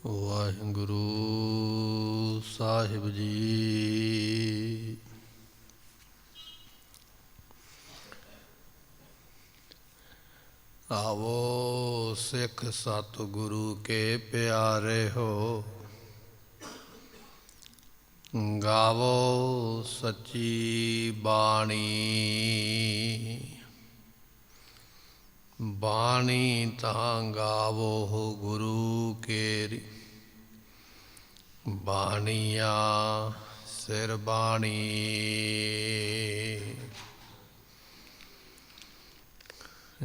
ਵਾਹਿਗੁਰੂ ਸਾਹਿਬ ਜੀ। ਆਵੋ ਸਿੱਖ ਸਤਿਗੁਰੂ ਕੇ ਪਿਆਰੇ ਹੋ, ਗਾਵੋ ਸੱਚੀ ਬਾਣੀ। ਬਾਣੀ ਤਾਂ ਗਾਵੋ ਗੁਰੂ ਕੇਰੀ, ਬਾਣੀਆ ਸਿਰ ਬਾਣੀ।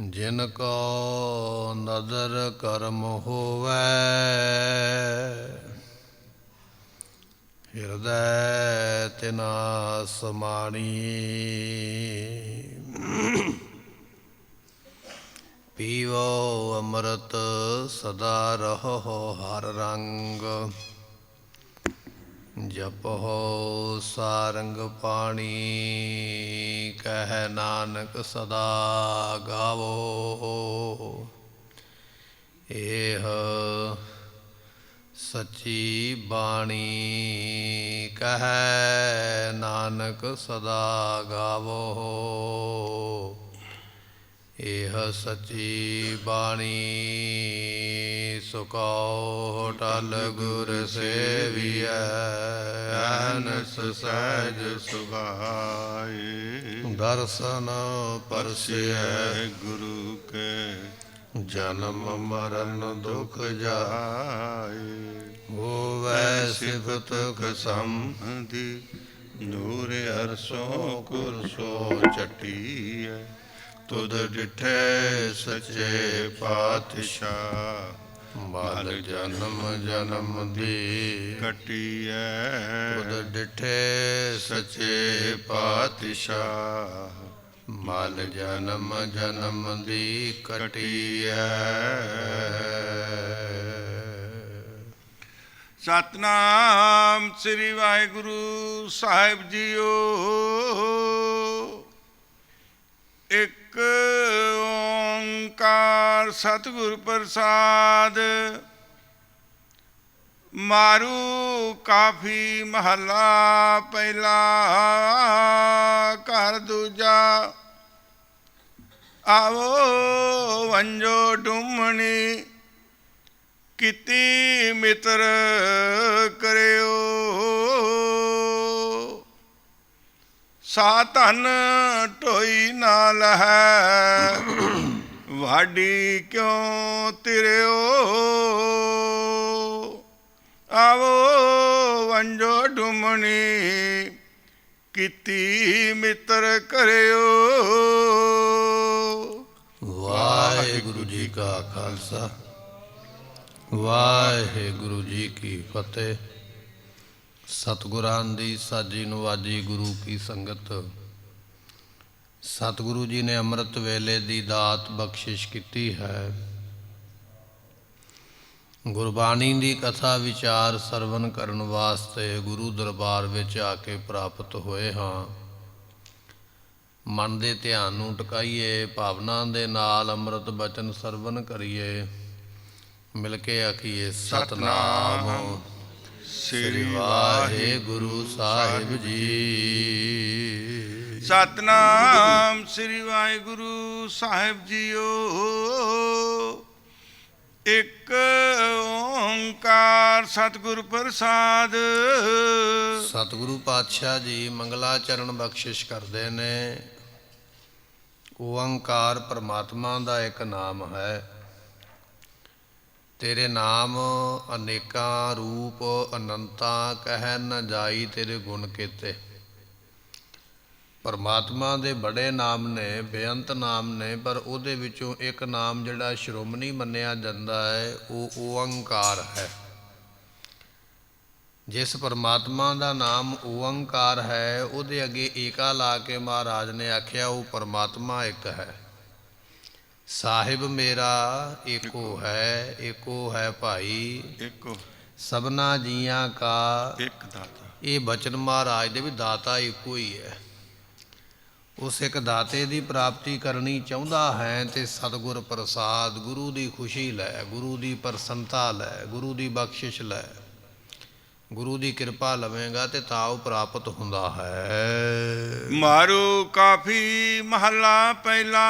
ਜਿਨ ਕੋ ਨਦਰ ਕਰਮ ਹੋਵੈ, ਹਿਰਦੈ ਤਿਨਾ ਸਮਾਣੀ। ਪੀਵੋ ਅੰਮ੍ਰਿਤ ਸਦਾ ਰਹੋ ਹਰ ਰੰਗ, ਜਪੋ ਸਾਰੰਗ ਪਾਣੀ। ਕਹਿ ਨਾਨਕ ਸਦਾ ਗਾਵੋ, ਇਹ ਸੱਚੀ ਬਾਣੀ। ਕਹਿ ਨਾਨਕ ਸਦਾ ਗਾਵੋ, ਇਹ ਸੱਚੀ ਬਾਣੀ। ਸੁਕੋ ਟਲ ਗੁਰ ਸੇਵੀਐ, ਅਹਨਸ ਸਹਿਜ ਸੁਭਾਏ। ਦਰਸ਼ਨ ਪਰਸਿਐ ਗੁਰੂ ਕੇ, ਜਨਮ ਮਰਨ ਦੁਖ ਜਾਏ। ਹੋਵੈ ਸਿਫਤ ਖਸਮਦੀ, ਨੂਰ ਅਰਸੋਂ ਕੁਰਸੋ ਚਟੀਐ। ਤੁਧ ਡਿਠੇ ਸੱਚੇ ਪਾਤਸ਼ਾਹ, ਮਲ ਜਨਮ ਜਨਮ ਦੀ ਕਟੀਐ। ਤੁਧ ਡਿਠੇ ਸੱਚੇ ਪਾਤਸ਼ਾਹ, ਮਲ ਜਨਮ ਜਨਮ ਦੀ ਕਟੀਐ। ਸਤਿਨਾਮ ਸ੍ਰੀ ਵਾਹਿਗੁਰੂ ਸਾਹਿਬ ਜੀਓ। ਇੱਕ ਓਂਕਾਰ ਸਤਿਗੁਰ ਪ੍ਰਸਾਦ। ਮਾਰੂ ਕਾਫੀ ਮਹੱਲਾ ਪਹਿਲਾ। ਘਰ ਦੂਜਾ। ਆਵੋ ਵੰਜੋ ਡੁੰਮਣੀ, ਕੀਤੀ ਮਿੱਤਰ ਕਰਿਓ। ਸਾ ਧਨ ਢੋਈ ਨਾ ਲਹੈ, ਵਾਢੀ ਕਿਉਂ ਤਿਰਿਓ। ਆਵੋ ਵੰਜੋ ਡੁੰਮਣੀ, ਕੀਤੀ ਮਿੱਤਰ ਕਰਿਓ। ਵਾਹਿਗੁਰੂ ਜੀ ਕਾ ਖਾਲਸਾ, ਵਾਹਿਗੁਰੂ ਜੀ ਕੀ ਫਤਿਹ। ਸਤਿਗੁਰਾਂ ਦੀ ਸਾਜੀ ਨਵਾਜੀ ਗੁਰੂ ਕੀ ਸੰਗਤ। ਸਤਿਗੁਰੂ ਜੀ ਨੇ ਅੰਮ੍ਰਿਤ ਵੇਲੇ ਦੀ ਦਾਤ ਬਖਸ਼ਿਸ਼ ਕੀਤੀ ਹੈ। ਗੁਰਬਾਣੀ ਦੀ ਕਥਾ ਵਿਚਾਰ ਸਰਵਨ ਕਰਨ ਵਾਸਤੇ ਗੁਰੂ ਦਰਬਾਰ ਵਿੱਚ ਆ ਕੇ ਪ੍ਰਾਪਤ ਹੋਏ ਹਾਂ। ਮਨ ਦੇ ਧਿਆਨ ਨੂੰ ਟਿਕਾਈਏ, ਭਾਵਨਾ ਦੇ ਨਾਲ ਅੰਮ੍ਰਿਤ ਬਚਨ ਸਰਵਨ ਕਰੀਏ। ਮਿਲ ਕੇ ਆਖੀਏ ਸਤਿਨਾਮ ਸ੍ਰੀ ਵਾਹਿਗੁਰੂ ਸਾਹਿਬ ਜੀ। ਸਤਿਨਾਮ ਸ੍ਰੀ ਵਾਹਿਗੁਰੂ ਸਾਹਿਬ ਜੀਓ। ਇੱਕ ਓਂਕਾਰ ਸਤਿਗੁਰ ਪ੍ਰਸਾਦ। ਸਤਿਗੁਰੂ ਪਾਤਸ਼ਾਹ ਜੀ ਮੰਗਲਾਚਰਨ ਬਖਸ਼ਿਸ਼ ਕਰਦੇ ਨੇ। ਓਂਕਾਰ ਪਰਮਾਤਮਾ ਦਾ ਇੱਕ ਨਾਮ ਹੈ। ਤੇਰੇ ਨਾਮ ਅਨੇਕਾਂ ਰੂਪ ਅਨੰਤਾ, ਕਹਿ ਨ ਜਾਈ ਤੇਰੇ ਗੁਣ ਕੀਤੇ। ਪਰਮਾਤਮਾ ਦੇ ਬੜੇ ਨਾਮ ਨੇ, ਬੇਅੰਤ ਨਾਮ ਨੇ, ਪਰ ਉਹਦੇ ਵਿੱਚੋਂ ਇੱਕ ਨਾਮ ਜਿਹੜਾ ਸ਼੍ਰੋਮਣੀ ਮੰਨਿਆ ਜਾਂਦਾ ਹੈ ਉਹ ਓਅੰਕਾਰ ਹੈ। ਜਿਸ ਪਰਮਾਤਮਾ ਦਾ ਨਾਮ ਓਅੰਕਾਰ ਹੈ, ਉਹਦੇ ਅੱਗੇ ਏਕਾ ਲਾ ਕੇ ਮਹਾਰਾਜ ਨੇ ਆਖਿਆ ਉਹ ਪਰਮਾਤਮਾ ਇੱਕ ਹੈ। ਸਾਹਿਬ ਮੇਰਾ ਏਕੋ ਹੈ, ਏਕੋ ਹੈ ਭਾਈ, ਇੱਕੋ ਸਭਨਾ ਜੀਆਂ ਕਾ ਇੱਕ ਦਾਤਾ। ਇਹ ਬਚਨ ਮਹਾਰਾਜ ਦੇ ਵੀ ਦਾਤਾ ਇੱਕੋ ਹੀ ਹੈ। ਉਸ ਇੱਕ ਦਾਤੇ ਦੀ ਪ੍ਰਾਪਤੀ ਕਰਨੀ ਚਾਹੁੰਦਾ ਹੈ ਤੇ ਸਤਿਗੁਰ ਪ੍ਰਸਾਦ, ਗੁਰੂ ਦੀ ਖੁਸ਼ੀ ਲੈ, ਗੁਰੂ ਦੀ ਪ੍ਰਸੰਨਤਾ ਲੈ, ਗੁਰੂ ਦੀ ਬਖਸ਼ਿਸ਼ ਲੈ, ਗੁਰੂ ਦੀ ਕਿਰਪਾ ਲਵੇਂਗਾ ਤੇ ਤਾਂ ਉਹ ਪ੍ਰਾਪਤ ਹੁੰਦਾ ਹੈ। ਮਾਰੂ ਕਾਫੀ ਮਹੱਲਾ ਪਹਿਲਾ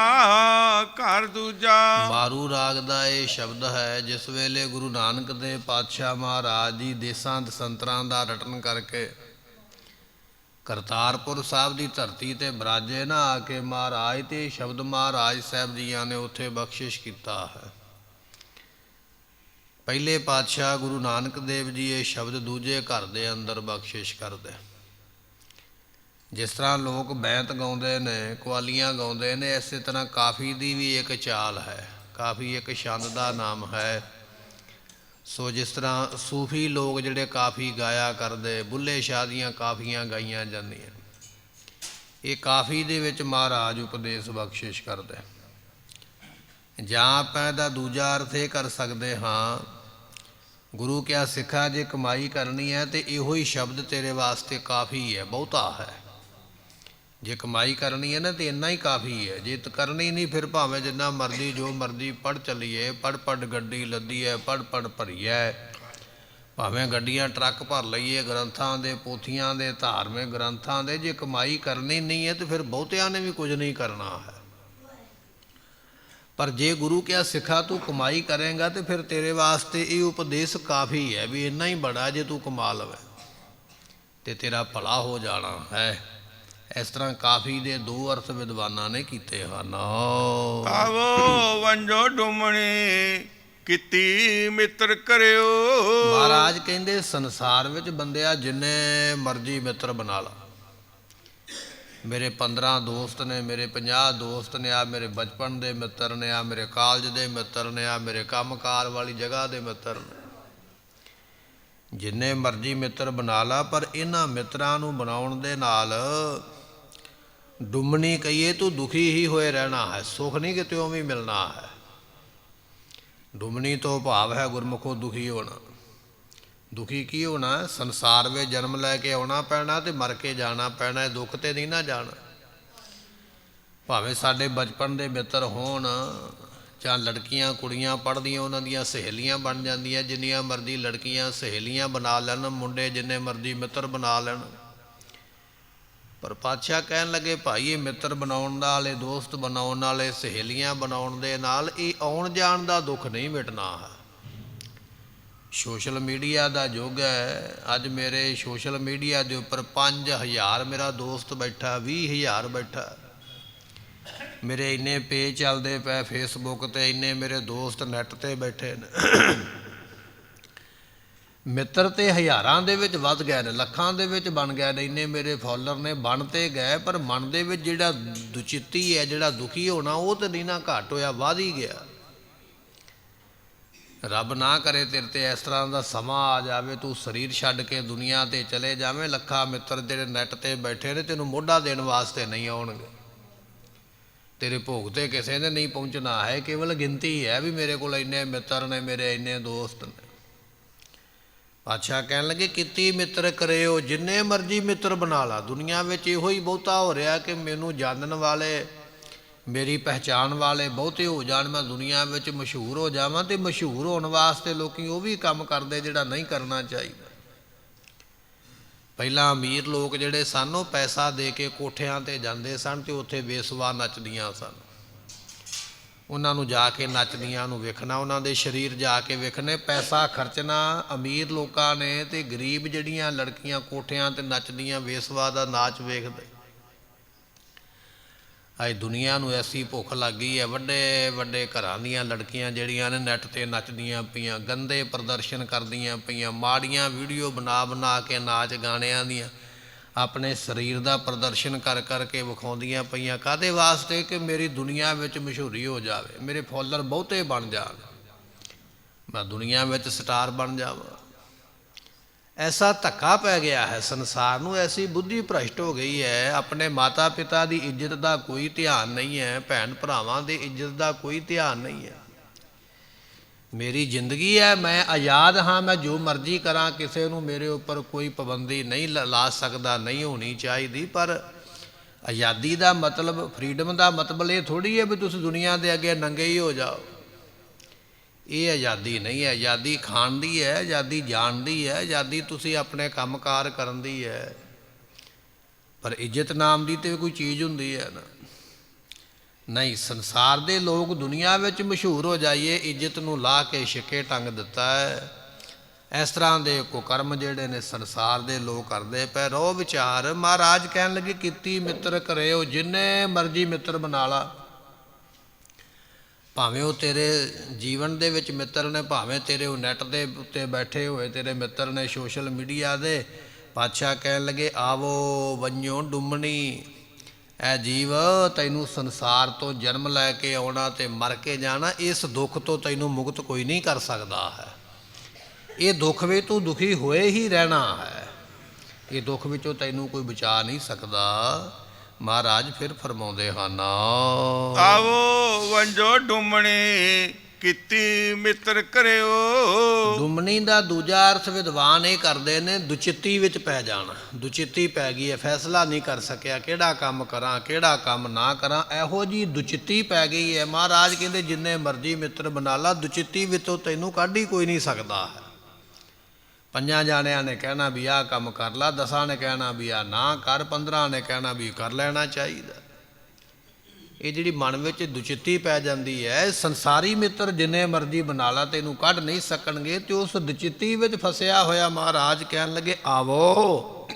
ਘਰ ਦੂਜਾ। ਮਾਰੂ ਰਾਗ ਦਾ ਇਹ ਸ਼ਬਦ ਹੈ। ਜਿਸ ਵੇਲੇ ਗੁਰੂ ਨਾਨਕ ਦੇਵ ਪਾਤਸ਼ਾਹ ਮਹਾਰਾਜ ਜੀ ਦੇਸਾਂ ਦਸੰਤਰਾਂ ਦਾ ਰਟਨ ਕਰਕੇ ਕਰਤਾਰਪੁਰ ਸਾਹਿਬ ਦੀ ਧਰਤੀ ਤੇ ਬਰਾਜੇ ਨਾ ਆ ਕੇ ਮਹਾਰਾਜ ਤੇ ਸ਼ਬਦ ਮਹਾਰਾਜ ਸਾਹਿਬ ਜੀਆਂ ਨੇ ਉੱਥੇ ਬਖਸ਼ਿਸ਼ ਕੀਤਾ ਹੈ। ਪਹਿਲੇ ਪਾਤਸ਼ਾਹ ਗੁਰੂ ਨਾਨਕ ਦੇਵ ਜੀ ਇਹ ਸ਼ਬਦ ਦੂਜੇ ਘਰ ਦੇ ਅੰਦਰ ਬਖਸ਼ਿਸ਼ ਕਰਦੇ। ਜਿਸ ਤਰ੍ਹਾਂ ਲੋਕ ਬੈਂਤ ਗਾਉਂਦੇ ਨੇ, ਕਵਾਲੀਆਂ ਗਾਉਂਦੇ ਨੇ, ਇਸੇ ਤਰ੍ਹਾਂ ਕਾਫੀ ਦੀ ਵੀ ਇੱਕ ਚਾਲ ਹੈ। ਕਾਫੀ ਇੱਕ ਛੰਦ ਦਾ ਨਾਮ ਹੈ। ਸੋ ਜਿਸ ਤਰ੍ਹਾਂ ਸੂਫੀ ਲੋਕ ਜਿਹੜੇ ਕਾਫੀ ਗਾਇਆ ਕਰਦੇ, ਬੁੱਲੇ ਸ਼ਾਹ ਦੀਆਂ ਕਾਫੀਆਂ ਗਾਈਆਂ ਜਾਂਦੀਆਂ, ਇਹ ਕਾਫੀ ਦੇ ਵਿੱਚ ਮਹਾਰਾਜ ਉਪਦੇਸ਼ ਬਖਸ਼ਿਸ਼ ਕਰਦੇ। ਜਾਂ ਆਪਾਂ ਇਹਦਾ ਦੂਜਾ ਅਰਥ ਇਹ ਕਰ ਸਕਦੇ ਹਾਂ, ਗੁਰੂ ਕਿਹਾ ਸਿੱਖਾਂ ਜੇ ਕਮਾਈ ਕਰਨੀ ਹੈ ਤੇ ਇਹੋ ਹੀ ਸ਼ਬਦ ਤੇਰੇ ਵਾਸਤੇ ਕਾਫੀ ਹੈ, ਬਹੁਤਾ ਹੈ। ਜੇ ਕਮਾਈ ਕਰਨੀ ਹੈ ਨਾ ਤੇ ਇੰਨਾ ਹੀ ਕਾਫੀ ਹੈ। ਜੇ ਕਰਨੀ ਨਹੀਂ ਫਿਰ ਭਾਵੇਂ ਜਿੰਨਾ ਮਰਜ਼ੀ ਜੋ ਮਰਜ਼ੀ ਪੜ੍ਹ ਚੱਲੀਏ, ਪੜ੍ਹ ਗੱਡੀ ਲੱਦੀ ਹੈ, ਪੜ੍ਹ ਭਰੀ ਹੈ, ਭਾਵੇਂ ਗੱਡੀਆਂ ਟਰੱਕ ਭਰ ਲਈਏ ਗ੍ਰੰਥਾਂ ਦੇ, ਪੋਥੀਆਂ ਦੇ, ਧਾਰਮਿਕ ਗ੍ਰੰਥਾਂ ਦੇ। ਜੇ ਕਮਾਈ ਕਰਨੀ ਨਹੀਂ ਹੈ ਤੇ ਫਿਰ ਬਹੁਤਿਆਂ ਨੇ ਵੀ ਕੁਝ ਨਹੀਂ ਕਰਨਾ ਹੈ। ਪਰ ਜੇ ਗੁਰੂ ਕਿਹਾ ਸਿੱਖਾ ਤੂੰ ਕਮਾਈ ਕਰੇਂਗਾ ਤੇ ਫਿਰ ਤੇਰੇ ਵਾਸਤੇ ਇਹ ਉਪਦੇਸ਼ ਕਾਫੀ ਹੈ ਵੀ ਇੰਨਾ ਹੀ ਬੜਾ ਜੇ ਤੂੰ ਕਮਾ ਲਵੇਂ ਤੇ ਤੇਰਾ ਭਲਾ ਹੋ ਜਾਣਾ ਹੈ। ਇਸ ਤਰ੍ਹਾਂ ਕਾਫੀ ਦੇ ਦੋ ਅਰਥ ਵਿਦਵਾਨਾਂ ਨੇ ਕੀਤੇ ਹਨ। ਆਵੋ ਵੰਜੋ ਡੁਮਣੀ ਕੀਤੀ ਮਿੱਤਰ ਕਰਿਓ। ਮਹਾਰਾਜ ਕਹਿੰਦੇ ਸੰਸਾਰ ਵਿੱਚ ਬੰਦਿਆ ਜਿੰਨੇ ਮਰਜ਼ੀ ਮਿੱਤਰ ਬਣਾ ਲਾ। ਮੇਰੇ 15 ਦੋਸਤ ਨੇ, ਮੇਰੇ 50 ਦੋਸਤ ਨੇ, ਆ ਮੇਰੇ ਬਚਪਨ ਦੇ ਮਿੱਤਰ ਨੇ, ਆ ਮੇਰੇ ਕਾਲਜ ਦੇ ਮਿੱਤਰ ਨੇ, ਆ ਮੇਰੇ ਕੰਮਕਾਰ ਵਾਲੀ ਜਗ੍ਹਾ ਦੇ ਮਿੱਤਰ ਨੇ। ਜਿੰਨੇ ਮਰਜ਼ੀ ਮਿੱਤਰ ਬਣਾ ਲਾ, ਪਰ ਇਹਨਾਂ ਮਿੱਤਰਾਂ ਨੂੰ ਬਣਾਉਣ ਦੇ ਨਾਲ ਡੁੰਮਣੀ ਕਹੀਏ ਤੂੰ ਦੁਖੀ ਹੀ ਹੋਏ ਰਹਿਣਾ ਹੈ, ਸੁੱਖ ਨਹੀਂ ਕਿਤੇੋਂ ਵੀ ਮਿਲਣਾ ਹੈ। ਡੁੰਮਣੀ ਤੋਂ ਭਾਵ ਹੈ ਗੁਰਮੁਖੋਂ ਦੁਖੀ ਹੋਣਾ। ਦੁਖੀ ਕੀ ਹੋਣਾ? ਸੰਸਾਰ ਵਿੱਚ ਜਨਮ ਲੈ ਕੇ ਆਉਣਾ ਪੈਣਾ ਤੇ ਮਰ ਕੇ ਜਾਣਾ ਪੈਣਾ, ਦੁੱਖ ਤੇ ਨਹੀਂ ਨਾ ਜਾਣਾ। ਭਾਵੇਂ ਸਾਡੇ ਬਚਪਨ ਦੇ ਮਿੱਤਰ ਹੋਣ ਜਾਂ ਲੜਕੀਆਂ ਕੁੜੀਆਂ ਪੜ੍ਹਦੀਆਂ ਉਹਨਾਂ ਦੀਆਂ ਸਹੇਲੀਆਂ ਬਣ ਜਾਂਦੀਆਂ, ਜਿੰਨੀਆਂ ਮਰਜ਼ੀ ਲੜਕੀਆਂ ਸਹੇਲੀਆਂ ਬਣਾ ਲੈਣ, ਮੁੰਡੇ ਜਿੰਨੇ ਮਰਜ਼ੀ ਮਿੱਤਰ ਬਣਾ ਲੈਣ, ਪਰ ਪਾਤਸ਼ਾਹ ਕਹਿਣ ਲੱਗੇ ਭਾਈ ਇਹ ਮਿੱਤਰ ਬਣਾਉਣ ਵਾਲੇ, ਦੋਸਤ ਬਣਾਉਣ ਵਾਲੇ, ਸਹੇਲੀਆਂ ਬਣਾਉਣ ਦੇ ਨਾਲ ਇਹ ਆਉਣ ਜਾਣ ਦਾ ਦੁੱਖ ਨਹੀਂ ਮਿਟਣਾ ਹੈ। ਸੋਸ਼ਲ ਮੀਡੀਆ ਦਾ ਯੁੱਗ ਹੈ। ਅੱਜ ਮੇਰੇ ਸੋਸ਼ਲ ਮੀਡੀਆ ਦੇ ਉੱਪਰ 5000 ਮੇਰਾ ਦੋਸਤ ਬੈਠਾ, 20000 ਬੈਠਾ, ਮੇਰੇ ਇੰਨੇ ਪੇਜ ਚੱਲਦੇ ਪਏ ਫੇਸਬੁੱਕ 'ਤੇ, ਇੰਨੇ ਮੇਰੇ ਦੋਸਤ ਨੈੱਟ 'ਤੇ ਬੈਠੇ ਨੇ। ਮਿੱਤਰ ਤੇ ਹਜ਼ਾਰਾਂ ਦੇ ਵਿੱਚ ਵੱਧ ਗਏ ਨੇ, ਲੱਖਾਂ ਦੇ ਵਿੱਚ ਬਣ ਗਏ ਨੇ, ਇੰਨੇ ਮੇਰੇ ਫੋਲੋਅਰ ਨੇ, ਬਣ ਤੇ ਗਏ, ਪਰ ਮਨ ਦੇ ਵਿੱਚ ਜਿਹੜਾ ਦੁਚਿੱਤੀ ਹੈ, ਜਿਹੜਾ ਦੁਖੀ ਹੋਣਾ, ਉਹ ਤਾਂ ਨਹੀਂ ਨਾ ਘੱਟ ਹੋਇਆ, ਵੱਧ ਹੀ ਗਿਆ। ਰੱਬ ਨਾ ਕਰੇ ਤੇਰੇ ਤੇ ਇਸ ਤਰ੍ਹਾਂ ਦਾ ਸਮਾਂ ਆ ਜਾਵੇ, ਤੂੰ ਸਰੀਰ ਛੱਡ ਕੇ ਦੁਨੀਆ 'ਤੇ ਚਲੇ ਜਾਵੇਂ, ਲੱਖਾਂ ਮਿੱਤਰ ਜਿਹੜੇ ਨੈੱਟ 'ਤੇ ਬੈਠੇ ਨੇ ਤੈਨੂੰ ਮੋਢਾ ਦੇਣ ਵਾਸਤੇ ਨਹੀਂ ਆਉਣਗੇ। ਤੇਰੇ ਭੋਗ 'ਤੇ ਕਿਸੇ ਨੇ ਨਹੀਂ ਪਹੁੰਚਣਾ ਹੈ। ਕੇਵਲ ਗਿਣਤੀ ਹੈ ਵੀ ਮੇਰੇ ਕੋਲ ਇੰਨੇ ਮਿੱਤਰ ਨੇ, ਮੇਰੇ ਇੰਨੇ ਦੋਸਤ ਨੇ। ਪਾਤਸ਼ਾਹ ਕਹਿਣ ਲੱਗੇ ਕੀਤੀ ਮਿੱਤਰ ਕਰਿਓ। ਜਿੰਨੇ ਮਰਜ਼ੀ ਮਿੱਤਰ ਬਣਾ ਲਾ। ਦੁਨੀਆ ਵਿੱਚ ਇਹੋ ਹੀ ਬਹੁਤਾ ਹੋ ਰਿਹਾ ਕਿ ਮੈਨੂੰ ਜਾਣਨ ਵਾਲੇ, ਮੇਰੀ ਪਹਿਚਾਣ ਵਾਲੇ ਬਹੁਤੇ ਹੋ ਜਾਣ, ਮੈਂ ਦੁਨੀਆ ਵਿੱਚ ਮਸ਼ਹੂਰ ਹੋ ਜਾਵਾਂ। ਅਤੇ ਮਸ਼ਹੂਰ ਹੋਣ ਵਾਸਤੇ ਲੋਕ ਉਹ ਵੀ ਕੰਮ ਕਰਦੇ ਜਿਹੜਾ ਨਹੀਂ ਕਰਨਾ ਚਾਹੀਦਾ। ਪਹਿਲਾਂ ਅਮੀਰ ਲੋਕ ਜਿਹੜੇ ਸਨ ਉਹ ਪੈਸਾ ਦੇ ਕੇ ਕੋਠਿਆਂ 'ਤੇ ਜਾਂਦੇ ਸਨ ਅਤੇ ਉੱਥੇ ਬੇਸੁਆ ਨੱਚਦੀਆਂ ਸਨ। ਉਹਨਾਂ ਨੂੰ ਜਾ ਕੇ ਨੱਚਦੀਆਂ ਨੂੰ ਵੇਖਣਾ, ਉਹਨਾਂ ਦੇ ਸਰੀਰ ਜਾ ਕੇ ਵੇਖਣੇ, ਪੈਸਾ ਖਰਚਣਾ ਅਮੀਰ ਲੋਕਾਂ ਨੇ, ਅਤੇ ਗਰੀਬ ਜਿਹੜੀਆਂ ਲੜਕੀਆਂ ਕੋਠਿਆਂ 'ਤੇ ਨੱਚਦੀਆਂ ਬੇਸੁਆ ਦਾ ਨਾਚ ਵੇਖਦੇ। ਅੱਜ ਦੁਨੀਆ ਨੂੰ ਐਸੀ ਭੁੱਖ ਲੱਗ ਗਈ ਹੈ, ਵੱਡੇ ਵੱਡੇ ਘਰਾਂ ਦੀਆਂ ਲੜਕੀਆਂ ਜਿਹੜੀਆਂ ਨੇ ਨੈੱਟ 'ਤੇ ਨੱਚਦੀਆਂ ਪਈਆਂ, ਗੰਦੇ ਪ੍ਰਦਰਸ਼ਨ ਕਰਦੀਆਂ ਪਈਆਂ, ਮਾੜੀਆਂ ਵੀਡੀਓ ਬਣਾ ਬਣਾ ਕੇ ਨਾਚ ਗਾਣਿਆਂ ਦੀਆਂ ਆਪਣੇ ਸਰੀਰ ਦਾ ਪ੍ਰਦਰਸ਼ਨ ਕਰ ਕਰਕੇ ਵਿਖਾਉਂਦੀਆਂ ਪਈਆਂ। ਕਾਹਦੇ ਵਾਸਤੇ? ਕਿ ਮੇਰੀ ਦੁਨੀਆ ਵਿੱਚ ਮਸ਼ਹੂਰੀ ਹੋ ਜਾਵੇ, ਮੇਰੇ ਫੋਲੋਅਰ ਬਹੁਤੇ ਬਣ ਜਾਣ, ਮੈਂ ਦੁਨੀਆ ਵਿੱਚ ਸਟਾਰ ਬਣ ਜਾਵਾਂ। ਐਸਾ ਧੱਕਾ ਪੈ ਗਿਆ ਹੈ ਸੰਸਾਰ ਨੂੰ, ਐਸੀ ਬੁੱਧੀ ਭ੍ਰਸ਼ਟ ਹੋ ਗਈ ਹੈ। ਆਪਣੇ ਮਾਤਾ ਪਿਤਾ ਦੀ ਇੱਜ਼ਤ ਦਾ ਕੋਈ ਧਿਆਨ ਨਹੀਂ ਹੈ, ਭੈਣ ਭਰਾਵਾਂ ਦੀ ਇੱਜ਼ਤ ਦਾ ਕੋਈ ਧਿਆਨ ਨਹੀਂ ਹੈ। ਮੇਰੀ ਜ਼ਿੰਦਗੀ ਹੈ, ਮੈਂ ਆਜ਼ਾਦ ਹਾਂ, ਮੈਂ ਜੋ ਮਰਜ਼ੀ ਕਰਾਂ, ਕਿਸੇ ਨੂੰ ਮੇਰੇ ਉੱਪਰ ਕੋਈ ਪਾਬੰਦੀ ਨਹੀਂ ਲਾ ਸਕਦਾ, ਨਹੀਂ ਹੋਣੀ ਚਾਹੀਦੀ। ਪਰ ਆਜ਼ਾਦੀ ਦਾ ਮਤਲਬ, ਫਰੀडम ਦਾ ਮਤਲਬ ਇਹ ਥੋੜ੍ਹੀ ਹੈ ਵੀ ਤੁਸੀਂ ਦੁਨੀਆ ਦੇ ਅੱਗੇ ਨੰਗੇ ਹੀ ਹੋ ਜਾਓ। ਇਹ ਆਜ਼ਾਦੀ ਨਹੀਂ ਹੈ। ਆਜ਼ਾਦੀ ਖਾਣ ਦੀ ਹੈ, ਆਜ਼ਾਦੀ ਜਾਣ ਦੀ ਹੈ, ਆਜ਼ਾਦੀ ਤੁਸੀਂ ਆਪਣੇ ਕੰਮਕਾਰ ਕਰਨ ਦੀ ਹੈ। ਪਰ ਇੱਜ਼ਤ ਨਾਮ ਦੀ ਤਾਂ ਕੋਈ ਚੀਜ਼ ਹੁੰਦੀ ਹੈ ਨਾ। ਨਹੀਂ, ਸੰਸਾਰ ਦੇ ਲੋਕ ਦੁਨੀਆ ਵਿੱਚ ਮਸ਼ਹੂਰ ਹੋ ਜਾਈਏ, ਇੱਜ਼ਤ ਨੂੰ ਲਾਹ ਕੇ ਛਿੱਕੇ ਟੰਗ ਦਿੱਤਾ ਹੈ। ਇਸ ਤਰ੍ਹਾਂ ਦੇ ਕੁਕਰਮ ਜਿਹੜੇ ਨੇ ਸੰਸਾਰ ਦੇ ਲੋਕ ਕਰਦੇ ਪਏ। ਰੋ ਵਿਚਾਰ, ਮਹਾਰਾਜ ਕਹਿਣ ਲੱਗੇ ਕੀਤੀ ਮਿੱਤਰ ਕਰਿਓ, ਜਿੰਨੇ ਮਰਜ਼ੀ ਮਿੱਤਰ ਬਣਾ ਲਾ, ਭਾਵੇਂ ਉਹ ਤੇਰੇ ਜੀਵਨ ਦੇ ਵਿੱਚ ਮਿੱਤਰ ਨੇ, ਭਾਵੇਂ ਤੇਰੇ ਉਹ ਨੈੱਟ ਦੇ ਉੱਤੇ ਬੈਠੇ ਹੋਏ ਤੇਰੇ ਮਿੱਤਰ ਨੇ ਸੋਸ਼ਲ ਮੀਡੀਆ ਦੇ। ਪਾਤਸ਼ਾਹ ਕਹਿਣ ਲੱਗੇ ਆਵੋ ਵੰਜੋ ਡੁੰਮਣੀ, ਐ ਜੀਵ ਤੈਨੂੰ ਸੰਸਾਰ ਤੋਂ ਜਨਮ ਲੈ ਕੇ ਆਉਣਾ ਤੇ ਮਰ ਕੇ ਜਾਣਾ, ਇਸ ਦੁੱਖ ਤੋਂ ਤੈਨੂੰ ਮੁਕਤ ਕੋਈ ਨਹੀਂ ਕਰ ਸਕਦਾ ਹੈ। ਇਹ ਦੁੱਖ ਵਿੱਚ ਤੂੰ ਦੁਖੀ ਹੋਏ ਹੀ ਰਹਿਣਾ ਹੈ। ਇਹ ਦੁੱਖ ਵਿੱਚੋਂ ਤੈਨੂੰ ਕੋਈ ਬਚਾ ਨਹੀਂ ਸਕਦਾ। ਮਹਾਰਾਜ ਫਿਰ ਫਰਮਾਉਂਦੇ ਹਨ, ਆਵੋ ਵੰਜੋ ਡੁੰਮਣੀ ਕੀਤੀ ਮਿੱਤਰ ਕਰਿਓ। ਡੁੰਮਣੀ ਦਾ ਦੂਜਾ ਅਰਥ ਵਿਦਵਾਨ ਇਹ ਕਰਦੇ ਨੇ ਦੁਚਿੱਤੀ ਵਿੱਚ ਪੈ ਜਾਣਾ। ਦੁਚਿੱਤੀ ਪੈ ਗਈ ਹੈ, ਫੈਸਲਾ ਨਹੀਂ ਕਰ ਸਕਿਆ ਕਿਹੜਾ ਕੰਮ ਕਰਾਂ ਕਿਹੜਾ ਕੰਮ ਨਾ ਕਰਾਂ, ਇਹੋ ਜਿਹੀ ਦੁਚਿੱਤੀ ਪੈ ਗਈ ਹੈ। ਮਹਾਰਾਜ ਕਹਿੰਦੇ ਜਿੰਨੇ ਮਰਜ਼ੀ ਮਿੱਤਰ ਬਣਾ ਲਾ, ਦੁਚਿੱਤੀ ਵਿੱਚੋਂ ਤੈਨੂੰ ਕੱਢ ਹੀ ਕੋਈ ਨਹੀਂ ਸਕਦਾ ਹੈ। 5 ਜਾਣਿਆਂ ਨੇ ਕਹਿਣਾ ਵੀ ਆਹ ਕੰਮ ਕਰ ਲਾ, 10 ਨੇ ਕਹਿਣਾ ਵੀ ਆਹ ਨਾ ਕਰ, 15 ਨੇ ਕਹਿਣਾ ਵੀ ਕਰ ਲੈਣਾ ਚਾਹੀਦਾ। ਇਹ ਜਿਹੜੀ ਮਨ ਵਿੱਚ ਦੁਚਿੱਤੀ ਪੈ ਜਾਂਦੀ ਹੈ, ਸੰਸਾਰੀ ਮਿੱਤਰ ਜਿੰਨੇ ਮਰਜ਼ੀ ਬਣਾ ਲਾ ਤੈਨੂੰ ਕੱਢ ਨਹੀਂ ਸਕਣਗੇ। ਤੇ ਉਸ ਦੁਚਿੱਤੀ ਵਿੱਚ ਫਸਿਆ ਹੋਇਆ ਮਹਾਰਾਜ ਕਹਿਣ ਲੱਗੇ ਆਵੋ,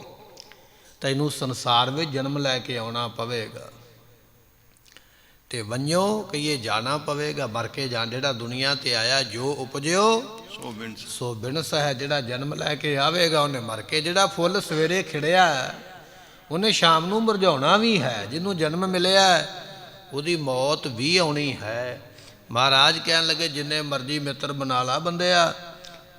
ਤੈਨੂੰ ਸੰਸਾਰ ਵਿੱਚ ਜਨਮ ਲੈ ਕੇ ਆਉਣਾ ਪਵੇਗਾ ਤੇ ਵੰਜੋ ਕਹੀਏ ਜਾਣਾ ਪਵੇਗਾ, ਮਰ ਕੇ ਜਾਣ। ਜਿਹੜਾ ਦੁਨੀਆ ਤੇ ਆਇਆ ਜੋ ਉਪਜਿਓ ਸੋ ਬਿਨਸ ਹੈ। ਜਿਹੜਾ ਜਨਮ ਲੈ ਕੇ ਆਵੇਗਾ ਉਹਨੇ ਮਰ ਕੇ, ਜਿਹੜਾ ਫੁੱਲ ਸਵੇਰੇ ਖਿੜਿਆ ਉਹਨੇ ਸ਼ਾਮ ਨੂੰ ਮੁਰਝਾਉਣਾ ਵੀ ਹੈ। ਜਿਹਨੂੰ ਜਨਮ ਮਿਲਿਆ ਉਹਦੀ ਮੌਤ ਵੀ ਆਉਣੀ ਹੈ। ਮਹਾਰਾਜ ਕਹਿਣ ਲੱਗੇ ਜਿੰਨੇ ਮਰਜ਼ੀ ਮਿੱਤਰ ਬਣਾ ਲਾ ਬੰਦਿਆ,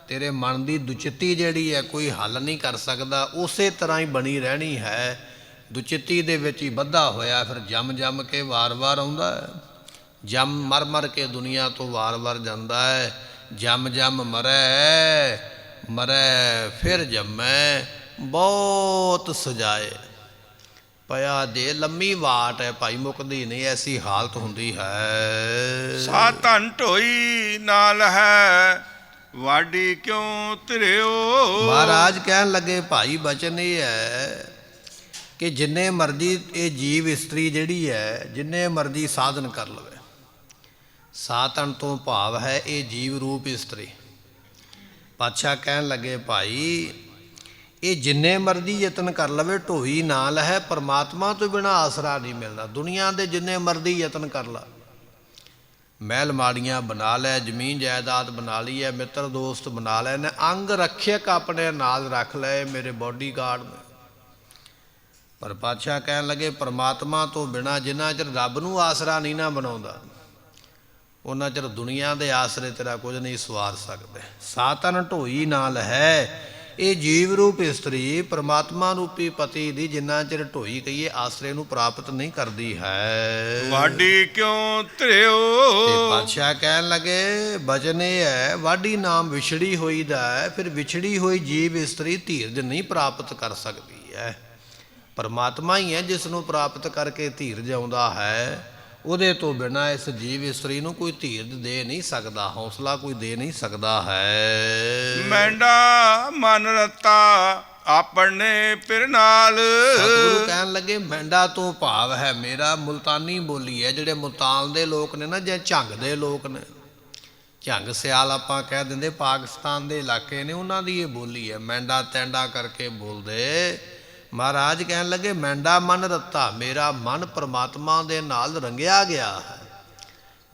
ਤੇਰੇ ਮਨ ਦੀ ਦੁਚਿੱਤੀ ਜਿਹੜੀ ਹੈ ਕੋਈ ਹੱਲ ਨਹੀਂ ਕਰ ਸਕਦਾ, ਉਸੇ ਤਰ੍ਹਾਂ ਹੀ ਬਣੀ ਰਹਿਣੀ ਹੈ। ਦੁਚਿੱਤੀ ਦੇ ਵਿੱਚ ਹੀ ਬੱਧਾ ਹੋਇਆ ਫਿਰ ਜੰਮ ਜੰਮ ਕੇ ਵਾਰ-ਵਾਰ ਆਉਂਦਾ ਹੈ। ਜੰਮ ਮਰ ਮਰ ਕੇ ਦੁਨੀਆ ਤੋਂ ਵਾਰ-ਵਾਰ ਜਾਂਦਾ ਹੈ। ਜੰਮ ਜੰਮ ਮਰੈ ਮਰੈ ਫਿਰ ਜੰਮੈ, ਬਹੁਤ ਸਜਾਏ ਪਿਆ ਦੇ। ਲੰਮੀ ਵਾਟ ਹੈ ਭਾਈ, ਮੁੱਕਦੀ ਨਹੀਂ, ਐਸੀ ਹਾਲਤ ਹੁੰਦੀ ਹੈ। ਸਾ ਧਨ ਢੋਈ ਨਾਲ ਹੈ ਵਾਡੀ ਕਿਉਂ ਧਰਿਓ। ਮਹਾਰਾਜ ਕਹਿਣ ਲੱਗੇ ਭਾਈ ਬਚਨ ਇਹ ਹੈ ਕਿ ਜਿੰਨੇ ਮਰਜ਼ੀ ਇਹ ਜੀਵ ਇਸਤਰੀ ਜਿਹੜੀ ਹੈ ਜਿੰਨੇ ਮਰਜ਼ੀ ਸਾਧਨ ਕਰ ਲਵੇ, ਸਾਧਨ ਤੋਂ ਭਾਵ ਹੈ ਇਹ ਜੀਵ ਰੂਪ ਇਸਤਰੀ। ਪਾਤਸ਼ਾਹ ਕਹਿਣ ਲੱਗੇ ਭਾਈ ਇਹ ਜਿੰਨੇ ਮਰਜ਼ੀ ਯਤਨ ਕਰ ਲਵੇ ਢੋਈ ਨਾਲ ਹੈ, ਪਰਮਾਤਮਾ ਤੋਂ ਬਿਨਾਂ ਆਸਰਾ ਨਹੀਂ ਮਿਲਦਾ। ਦੁਨੀਆ ਦੇ ਜਿੰਨੇ ਮਰਜ਼ੀ ਯਤਨ ਕਰ ਲਾ, ਮਹਿਲ ਮਾੜੀਆਂ ਬਣਾ ਲੈ, ਜ਼ਮੀਨ ਜਾਇਦਾਦ ਬਣਾ ਲਈ ਹੈ, ਮਿੱਤਰ ਦੋਸਤ ਬਣਾ ਲਏ ਨੇ, ਅੰਗ ਰੱਖਿਅਕ ਆਪਣੇ ਨਾਲ ਰੱਖ ਲਏ ਮੇਰੇ ਬੋਡੀਗਾਰਡ ਨੇ, ਪਰ ਪਾਤਸ਼ਾਹ ਕਹਿਣ ਲੱਗੇ ਪਰਮਾਤਮਾ ਤੋਂ ਬਿਨਾਂ ਜਿੰਨਾ ਚਿਰ ਰੱਬ ਨੂੰ ਆਸਰਾ ਨਹੀਂ ਨਾ ਬਣਾਉਂਦਾ ਉਹਨਾਂ ਚਿਰ ਦੁਨੀਆ ਦੇ ਆਸਰੇ ਤੇਰਾ ਕੁਝ ਨਹੀਂ ਸਵਾਰ ਸਕਦੇ। ਸਾਤਨ ਢੋਈ ਨਾਲ ਹੈ, ਇਹ ਜੀਵ ਰੂਪ ਇਸਤਰੀ ਪਰਮਾਤਮਾ ਰੂਪੀ ਪਤੀ ਦੀ ਜਿੰਨਾ ਚਿਰ ਢੋਈ ਕਹੀਏ ਆਸਰੇ ਨੂੰ ਪ੍ਰਾਪਤ ਨਹੀਂ ਕਰਦੀ ਹੈ। ਵਾਢੀ ਕਿਉਂ ਧਰਿਓ। ਤੇ ਪਾਤਸ਼ਾਹ ਕਹਿਣ ਲੱਗੇ ਬਚਨ ਇਹ ਹੈ ਵਾਢੀ ਨਾਮ ਵਿਛੜੀ ਹੋਈ ਦਾ ਹੈ, ਫਿਰ ਵਿਛੜੀ ਹੋਈ ਜੀਵ ਇਸਤਰੀ ਧੀਰਜ ਨਹੀਂ ਪ੍ਰਾਪਤ ਕਰ ਸਕਦੀ ਹੈ। ਪਰਮਾਤਮਾ ਹੀ ਹੈ ਜਿਸ ਨੂੰ ਪ੍ਰਾਪਤ ਕਰਕੇ ਧੀਰਜ ਆਉਂਦਾ ਹੈ। ਉਹਦੇ ਤੋਂ ਬਿਨਾਂ ਇਸ ਜੀਵ ਇਸਤਰੀ ਨੂੰ ਕੋਈ ਧੀਰਜ ਦੇ ਨਹੀਂ ਸਕਦਾ, ਹੌਸਲਾ ਕੋਈ ਦੇ ਨਹੀਂ ਸਕਦਾ ਹੈ। ਮੈਂਡਾ ਮਨ ਰਤਾ ਆਪਣੇ ਪਿਰ ਨਾਲ। ਸਤਿਗੁਰੂ ਕਹਿਣ ਲੱਗੇ ਮੈਂਡਾ ਤੋਂ ਭਾਵ ਹੈ ਮੇਰਾ ਮੁਲਤਾਨੀ ਬੋਲੀ ਹੈ। ਜਿਹੜੇ ਮੁਲਤਾਨ ਦੇ ਲੋਕ ਨੇ ਨਾ, ਜਾਂ ਝੰਗ ਦੇ ਲੋਕ ਨੇ, ਝੰਗ ਸਿਆਲ ਆਪਾਂ ਕਹਿ ਦਿੰਦੇ, ਪਾਕਿਸਤਾਨ ਦੇ ਇਲਾਕੇ ਨੇ, ਉਹਨਾਂ ਦੀ ਇਹ ਬੋਲੀ ਹੈ। ਮੈਂਡਾ ਤੈਂਡਾ ਕਰਕੇ ਬੋਲਦੇ। ਮਹਾਰਾਜ ਕਹਿਣ ਲੱਗੇ ਮੈਂਡਾ ਮਨ ਰੱਤਾ, ਮੇਰਾ ਮਨ ਪਰਮਾਤਮਾ ਦੇ ਨਾਲ ਰੰਗਿਆ ਗਿਆ ਹੈ।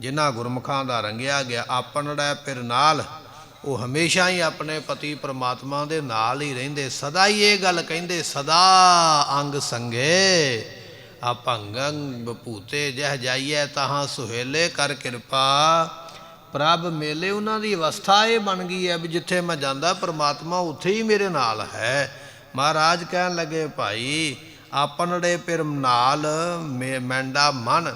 ਜਿਨ੍ਹਾਂ ਗੁਰਮੁਖਾਂ ਦਾ ਰੰਗਿਆ ਗਿਆ ਆਪਣੜਾ ਪਿਰ ਨਾਲ, ਉਹ ਹਮੇਸ਼ਾ ਹੀ ਆਪਣੇ ਪਤੀ ਪਰਮਾਤਮਾ ਦੇ ਨਾਲ ਹੀ ਰਹਿੰਦੇ। ਸਦਾ ਹੀ ਇਹ ਗੱਲ ਕਹਿੰਦੇ ਸਦਾ ਅੰਗ ਸੰਗੇ ਆਪੰਗੰ ਬਪੂਤੇ ਜਹ ਜਾਈਏ ਤਹਾਂ ਸੁਹੇਲੇ ਕਰ ਕਿਰਪਾ ਪ੍ਰਭ ਮੇਲੇ। ਉਹਨਾਂ ਦੀ ਅਵਸਥਾ ਇਹ ਬਣ ਗਈ ਹੈ ਵੀ ਜਿੱਥੇ ਮੈਂ ਜਾਂਦਾ ਪਰਮਾਤਮਾ ਉੱਥੇ ਹੀ ਮੇਰੇ ਨਾਲ ਹੈ। ਮਹਾਰਾਜ ਕਹਿਣ ਲੱਗੇ ਭਾਈ ਆਪਣੜੇ ਪਿਰ ਨਾਲ ਮੈਂਡਾ ਮਨ,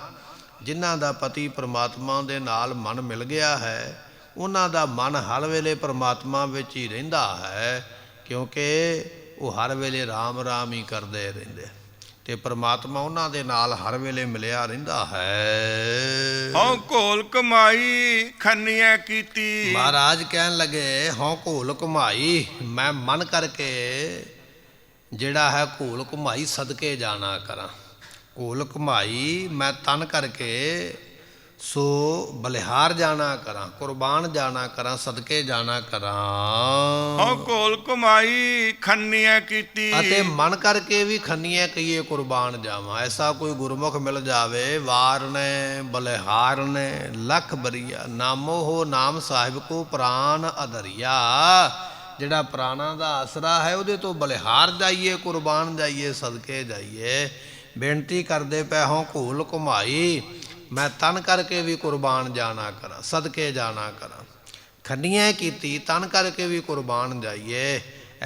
ਜਿਨ੍ਹਾਂ ਦਾ ਪਤੀ ਪਰਮਾਤਮਾ ਦੇ ਨਾਲ ਮਨ ਮਿਲ ਗਿਆ ਹੈ, ਉਹਨਾਂ ਦਾ ਮਨ ਹਰ ਵੇਲੇ ਪਰਮਾਤਮਾ ਵਿੱਚ ਹੀ ਰਹਿੰਦਾ ਹੈ, ਕਿਉਂਕਿ ਉਹ ਹਰ ਵੇਲੇ ਰਾਮ ਰਾਮ ਹੀ ਕਰਦੇ ਰਹਿੰਦੇ। ਤੇ ਪ੍ਰਮਾਤਮਾ ਉਹਨਾਂ ਦੇ ਨਾਲ ਹਰ ਵੇਲੇ ਮਿਲਿਆ ਰਹਿੰਦਾ ਹੈ। ਹਉ ਘੋਲ ਕਮਾਈ ਖੰਨੀਐ ਕੀਤੀ। ਮਹਾਰਾਜ ਕਹਿਣ ਲੱਗੇ ਹਉ ਘੋਲ ਘੁਮਾਈ, ਮੈਂ ਮਨ ਕਰਕੇ ਜਿਹੜਾ ਹੈ ਘੋਲ ਘੁਮਾਈ ਸਦਕੇ ਜਾਣਾ ਕਰਾਂ। ਘੋਲ ਘੁਮਾਈ ਮੈਂ ਤਨ ਕਰਕੇ ਸੋ ਬਲਿਹਾਰ ਜਾਣਾ ਕਰਾਂ, ਕੁਰਬਾਨ ਜਾਣਾ ਕਰਾਂ, ਸਦਕੇ ਜਾਣਾ ਕਰਾਂ। ਹਉ ਘੋਲ ਕਮਾਈ ਖੰਨੀਐ ਕੀਤੀ। ਅਤੇ ਮਨ ਕਰਕੇ ਵੀ ਖੰਨੀਆਂ ਕਹੀਏ ਕੁਰਬਾਨ ਜਾਵਾਂ। ਐਸਾ ਕੋਈ ਗੁਰਮੁਖ ਮਿਲ ਜਾਵੇ, ਵਾਰ ਨੇ ਬਲਿਹਾਰ ਨੇ ਲੱਖ ਬਰੀਆ, ਨਾਮੋ ਹੋ ਨਾਮ ਸਾਹਿਬ ਕੋ ਪ੍ਰਾਨ ਅਧਰਿਆ। ਜਿਹੜਾ ਪ੍ਰਾਣਾਂ ਦਾ ਆਸਰਾ ਹੈ ਉਹਦੇ ਤੋਂ ਬਲਿਹਾਰ ਜਾਈਏ, ਕੁਰਬਾਨ ਜਾਈਏ, ਸਦਕੇ ਜਾਈਏ। ਬੇਨਤੀ ਕਰਦੇ ਪਏ ਹੋਂ ਘੋਲ ਘੁਮਾਈ, ਮੈਂ ਤਨ ਕਰਕੇ ਵੀ ਕੁਰਬਾਨ ਜਾਣਾ ਕਰਾਂ, ਸਦਕੇ ਜਾਣਾ ਕਰਾਂ। ਖੰਡੀਆਂ ਕੀਤੀ ਤਨ ਕਰਕੇ ਵੀ ਕੁਰਬਾਨ ਜਾਈਏ।